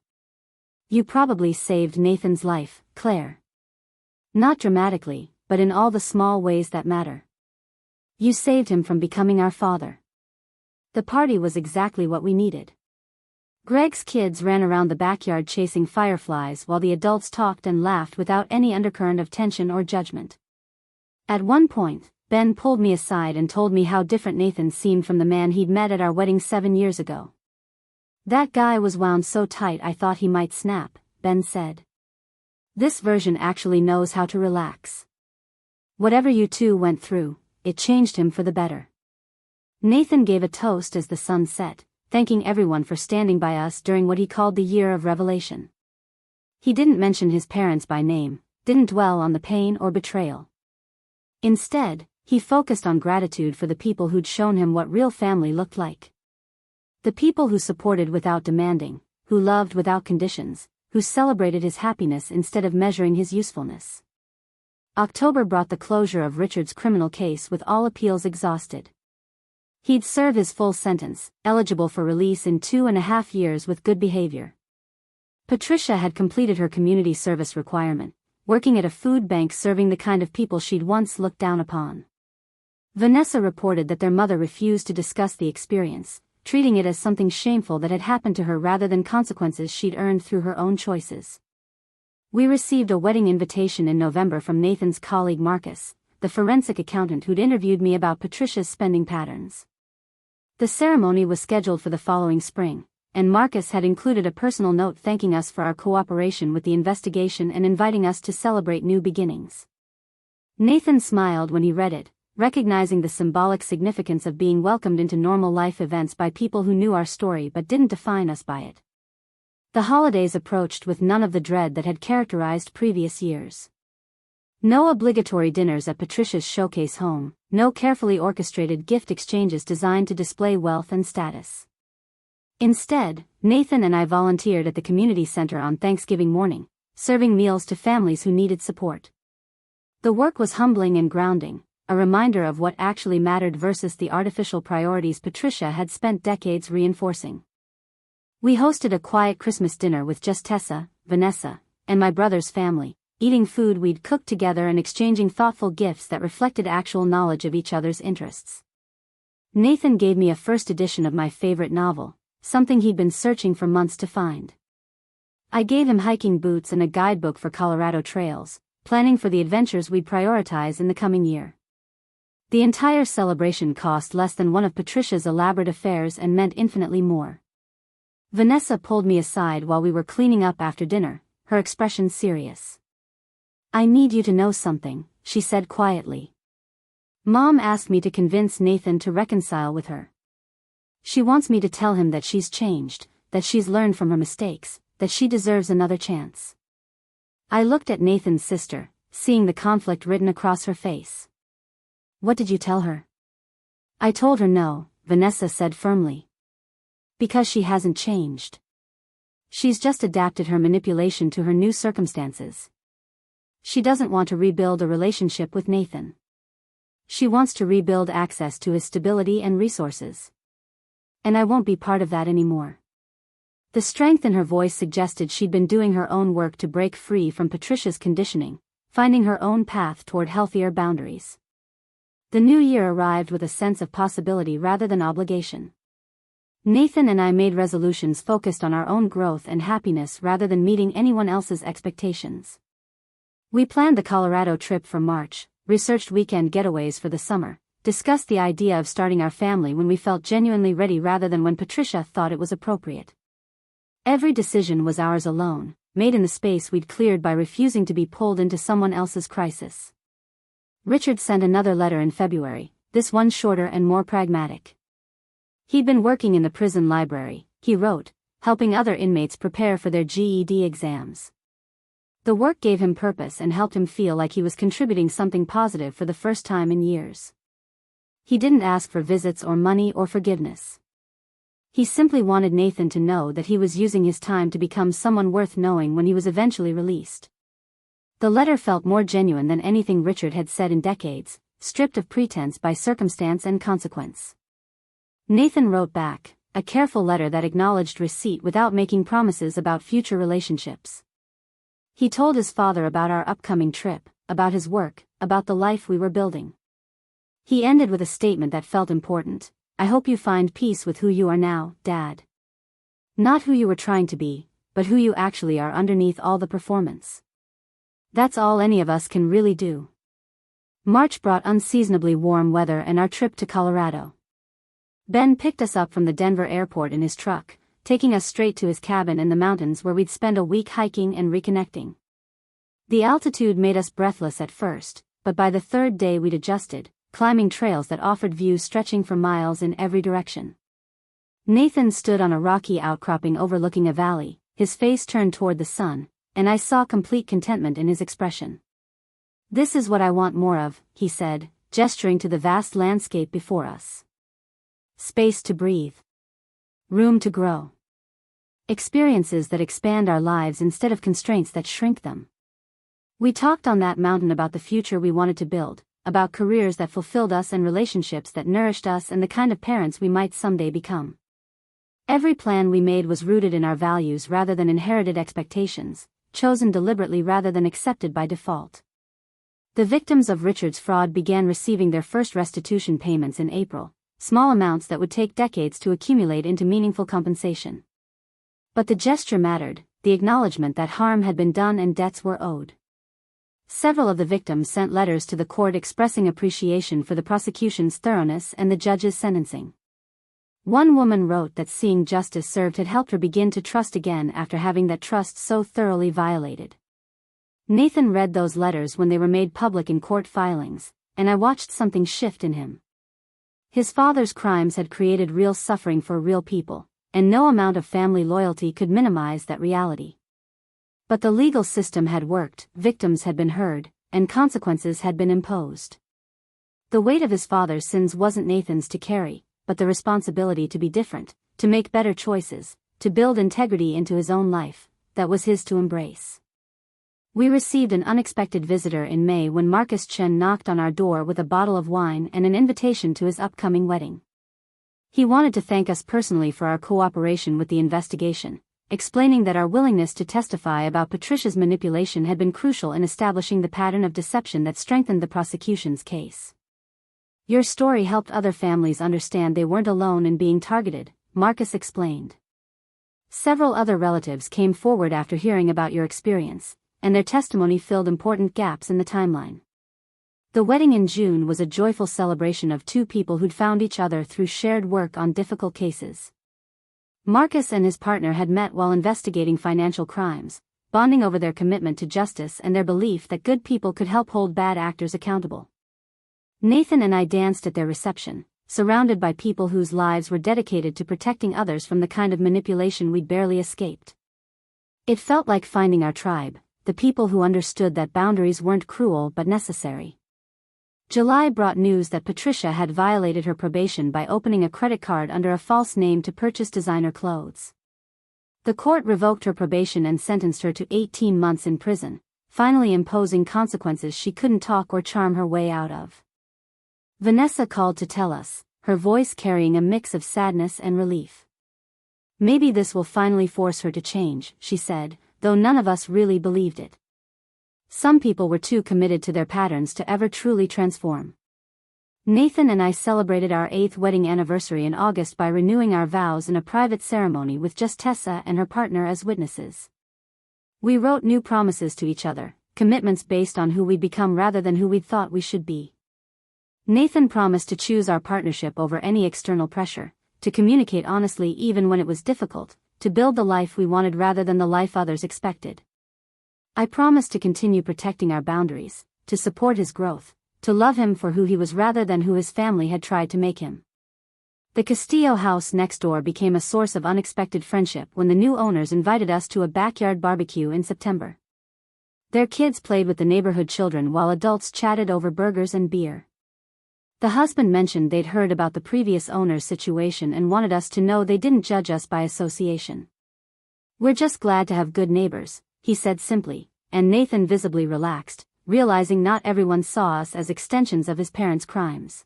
You probably saved Nathan's life, Claire. Not dramatically, but in all the small ways that matter. You saved him from becoming our father." The party was exactly what we needed. Greg's kids ran around the backyard chasing fireflies while the adults talked and laughed without any undercurrent of tension or judgment. At one point, Ben pulled me aside and told me how different Nathan seemed from the man he'd met at our wedding 7 years ago. "That guy was wound so tight I thought he might snap," Ben said. "This version actually knows how to relax. Whatever you two went through, it changed him for the better." Nathan gave a toast as the sun set, thanking everyone for standing by us during what he called the year of revelation. He didn't mention his parents by name, didn't dwell on the pain or betrayal. Instead, he focused on gratitude for the people who'd shown him what real family looked like. The people who supported without demanding, who loved without conditions, who celebrated his happiness instead of measuring his usefulness. October brought the closure of Richard's criminal case with all appeals exhausted. He'd serve his full sentence, eligible for release in 2.5 years with good behavior. Patricia had completed her community service requirement, working at a food bank serving the kind of people she'd once looked down upon. Vanessa reported that their mother refused to discuss the experience, treating it as something shameful that had happened to her rather than consequences she'd earned through her own choices. We received a wedding invitation in November from Nathan's colleague Marcus, the forensic accountant who'd interviewed me about Patricia's spending patterns. The ceremony was scheduled for the following spring, and Marcus had included a personal note thanking us for our cooperation with the investigation and inviting us to celebrate new beginnings. Nathan smiled when he read it, recognizing the symbolic significance of being welcomed into normal life events by people who knew our story but didn't define us by it. The holidays approached with none of the dread that had characterized previous years. No obligatory dinners at Patricia's showcase home, no carefully orchestrated gift exchanges designed to display wealth and status. Instead, Nathan and I volunteered at the community center on Thanksgiving morning, serving meals to families who needed support. The work was humbling and grounding, a reminder of what actually mattered versus the artificial priorities Patricia had spent decades reinforcing. We hosted a quiet Christmas dinner with just Tessa, Vanessa, and my brother's family, eating food we'd cooked together and exchanging thoughtful gifts that reflected actual knowledge of each other's interests. Nathan gave me a first edition of my favorite novel, something he'd been searching for months to find. I gave him hiking boots and a guidebook for Colorado trails, planning for the adventures we'd prioritize in the coming year. The entire celebration cost less than one of Patricia's elaborate affairs and meant infinitely more. Vanessa pulled me aside while we were cleaning up after dinner, her expression serious. "I need you to know something," she said quietly. "Mom asked me to convince Nathan to reconcile with her. She wants me to tell him that she's changed, that she's learned from her mistakes, that she deserves another chance." I looked at Nathan's sister, seeing the conflict written across her face. "What did you tell her?" "I told her no," Vanessa said firmly. "Because she hasn't changed. She's just adapted her manipulation to her new circumstances. She doesn't want to rebuild a relationship with Nathan. She wants to rebuild access to his stability and resources. And I won't be part of that anymore." The strength in her voice suggested she'd been doing her own work to break free from Patricia's conditioning, finding her own path toward healthier boundaries. The new year arrived with a sense of possibility rather than obligation. Nathan and I made resolutions focused on our own growth and happiness rather than meeting anyone else's expectations. We planned the Colorado trip for March, researched weekend getaways for the summer, discussed the idea of starting our family when we felt genuinely ready rather than when Patricia thought it was appropriate. Every decision was ours alone, made in the space we'd cleared by refusing to be pulled into someone else's crisis. Richard sent another letter in February, this one shorter and more pragmatic. He'd been working in the prison library, he wrote, helping other inmates prepare for their GED exams. The work gave him purpose and helped him feel like he was contributing something positive for the first time in years. He didn't ask for visits or money or forgiveness. He simply wanted Nathan to know that he was using his time to become someone worth knowing when he was eventually released. The letter felt more genuine than anything Richard had said in decades, stripped of pretense by circumstance and consequence. Nathan wrote back, a careful letter that acknowledged receipt without making promises about future relationships. He told his father about our upcoming trip, about his work, about the life we were building. He ended with a statement that felt important: "I hope you find peace with who you are now, Dad. Not who you were trying to be, but who you actually are underneath all the performance." That's all any of us can really do. March brought unseasonably warm weather and our trip to Colorado. Ben picked us up from the Denver airport in his truck, taking us straight to his cabin in the mountains where we'd spend a week hiking and reconnecting. The altitude made us breathless at first, but by the third day we'd adjusted, climbing trails that offered views stretching for miles in every direction. Nathan stood on a rocky outcropping overlooking a valley, his face turned toward the sun, and I saw complete contentment in his expression. "This is what I want more of," he said, gesturing to the vast landscape before us. Space to breathe. Room to grow. Experiences that expand our lives instead of constraints that shrink them. We talked on that mountain about the future we wanted to build, about careers that fulfilled us and relationships that nourished us and the kind of parents we might someday become. Every plan we made was rooted in our values rather than inherited expectations, chosen deliberately rather than accepted by default. The victims of Richard's fraud began receiving their first restitution payments in April, small amounts that would take decades to accumulate into meaningful compensation. But the gesture mattered, the acknowledgement that harm had been done and debts were owed. Several of the victims sent letters to the court expressing appreciation for the prosecution's thoroughness and the judge's sentencing. One woman wrote that seeing justice served had helped her begin to trust again after having that trust so thoroughly violated. Nathan read those letters when they were made public in court filings, and I watched something shift in him. His father's crimes had created real suffering for real people, and no amount of family loyalty could minimize that reality. But the legal system had worked, victims had been heard, and consequences had been imposed. The weight of his father's sins wasn't Nathan's to carry, but the responsibility to be different, to make better choices, to build integrity into his own life, that was his to embrace. We received an unexpected visitor in May when Marcus Chen knocked on our door with a bottle of wine and an invitation to his upcoming wedding. He wanted to thank us personally for our cooperation with the investigation, explaining that our willingness to testify about Patricia's manipulation had been crucial in establishing the pattern of deception that strengthened the prosecution's case. "Your story helped other families understand they weren't alone in being targeted," Marcus explained. "Several other relatives came forward after hearing about your experience, and their testimony filled important gaps in the timeline." The wedding in June was a joyful celebration of two people who'd found each other through shared work on difficult cases. Marcus and his partner had met while investigating financial crimes, bonding over their commitment to justice and their belief that good people could help hold bad actors accountable. Nathan and I danced at their reception, surrounded by people whose lives were dedicated to protecting others from the kind of manipulation we'd barely escaped. It felt like finding our tribe, the people who understood that boundaries weren't cruel but necessary. July brought news that Patricia had violated her probation by opening a credit card under a false name to purchase designer clothes. The court revoked her probation and sentenced her to 18 months in prison, finally imposing consequences she couldn't talk or charm her way out of. Vanessa called to tell us, her voice carrying a mix of sadness and relief. "Maybe this will finally force her to change," she said, though none of us really believed it. Some people were too committed to their patterns to ever truly transform. Nathan and I celebrated our 8th wedding anniversary in August by renewing our vows in a private ceremony with just Tessa and her partner as witnesses. We wrote new promises to each other, commitments based on who we'd become rather than who we'd thought we should be. Nathan promised to choose our partnership over any external pressure, to communicate honestly even when it was difficult, to build the life we wanted rather than the life others expected. I promised to continue protecting our boundaries, to support his growth, to love him for who he was rather than who his family had tried to make him. The Castillo house next door became a source of unexpected friendship when the new owners invited us to a backyard barbecue in September. Their kids played with the neighborhood children while adults chatted over burgers and beer. The husband mentioned they'd heard about the previous owner's situation and wanted us to know they didn't judge us by association. "We're just glad to have good neighbors," he said simply, and Nathan visibly relaxed, realizing not everyone saw us as extensions of his parents' crimes.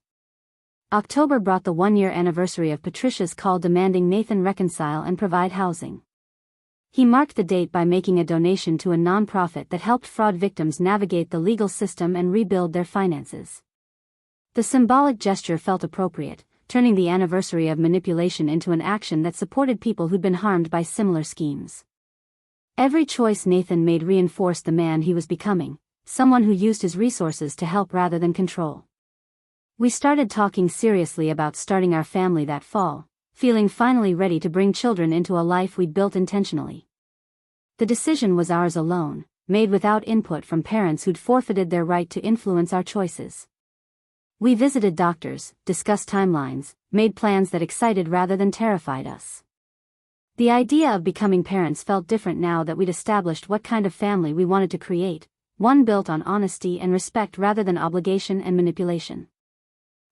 October brought the 1-year anniversary of Patricia's call demanding Nathan reconcile and provide housing. He marked the date by making a donation to a nonprofit that helped fraud victims navigate the legal system and rebuild their finances. The symbolic gesture felt appropriate, turning the anniversary of manipulation into an action that supported people who'd been harmed by similar schemes. Every choice Nathan made reinforced the man he was becoming, someone who used his resources to help rather than control. We started talking seriously about starting our family that fall, feeling finally ready to bring children into a life we'd built intentionally. The decision was ours alone, made without input from parents who'd forfeited their right to influence our choices. We visited doctors, discussed timelines, made plans that excited rather than terrified us. The idea of becoming parents felt different now that we'd established what kind of family we wanted to create, one built on honesty and respect rather than obligation and manipulation.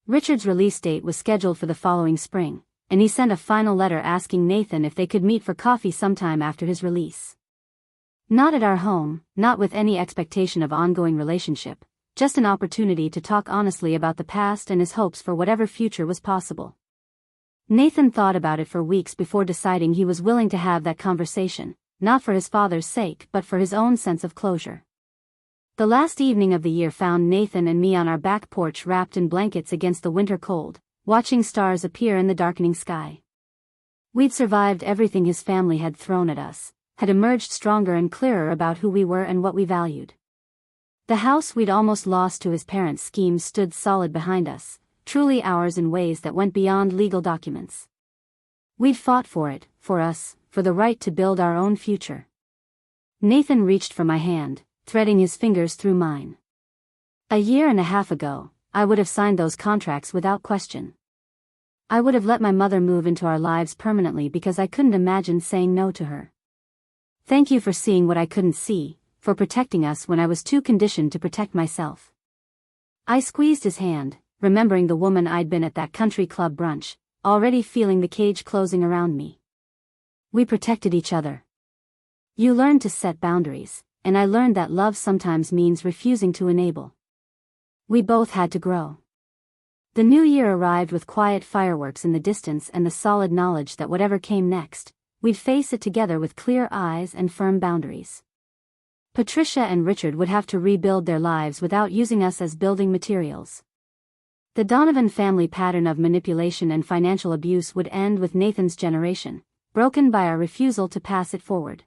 Richard's release date was scheduled for the following spring, and he sent a final letter asking Nathan if they could meet for coffee sometime after his release. Not at our home, not with any expectation of ongoing relationship, just an opportunity to talk honestly about the past and his hopes for whatever future was possible. Nathan thought about it for weeks before deciding he was willing to have that conversation, not for his father's sake but for his own sense of closure. The last evening of the year found Nathan and me on our back porch wrapped in blankets against the winter cold, watching stars appear in the darkening sky. We'd survived everything his family had thrown at us, had emerged stronger and clearer about who we were and what we valued. The house we'd almost lost to his parents' schemes stood solid behind us, truly ours in ways that went beyond legal documents. We'd fought for it, for us, for the right to build our own future. Nathan reached for my hand, threading his fingers through mine. A year and a half ago, I would have signed those contracts without question. I would have let my mother move into our lives permanently because I couldn't imagine saying no to her. Thank you for seeing what I couldn't see, for protecting us when I was too conditioned to protect myself. I squeezed his hand, remembering the woman I'd been at that country club brunch, already feeling the cage closing around me. We protected each other. You learned to set boundaries, and I learned that love sometimes means refusing to enable. We both had to grow. The new year arrived with quiet fireworks in the distance and the solid knowledge that whatever came next, we'd face it together with clear eyes and firm boundaries. Patricia and Richard would have to rebuild their lives without using us as building materials. The Donovan family pattern of manipulation and financial abuse would end with Nathan's generation, broken by our refusal to pass it forward.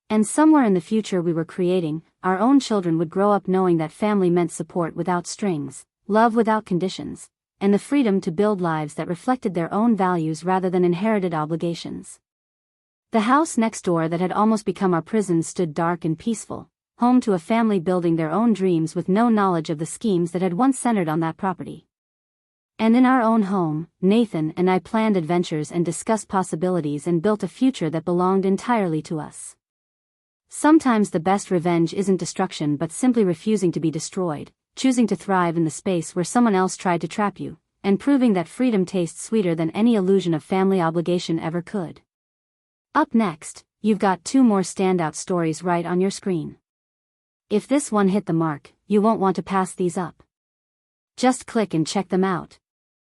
And somewhere in the future we were creating, our own children would grow up knowing that family meant support without strings, love without conditions, and the freedom to build lives that reflected their own values rather than inherited obligations. The house next door that had almost become our prison stood dark and peaceful, home to a family building their own dreams with no knowledge of the schemes that had once centered on that property. And in our own home, Nathan and I planned adventures and discussed possibilities and built a future that belonged entirely to us. Sometimes the best revenge isn't destruction but simply refusing to be destroyed, choosing to thrive in the space where someone else tried to trap you, and proving that freedom tastes sweeter than any illusion of family obligation ever could. Up next, you've got 2 more standout stories right on your screen. If this one hit the mark, you won't want to pass these up. Just click and check them out.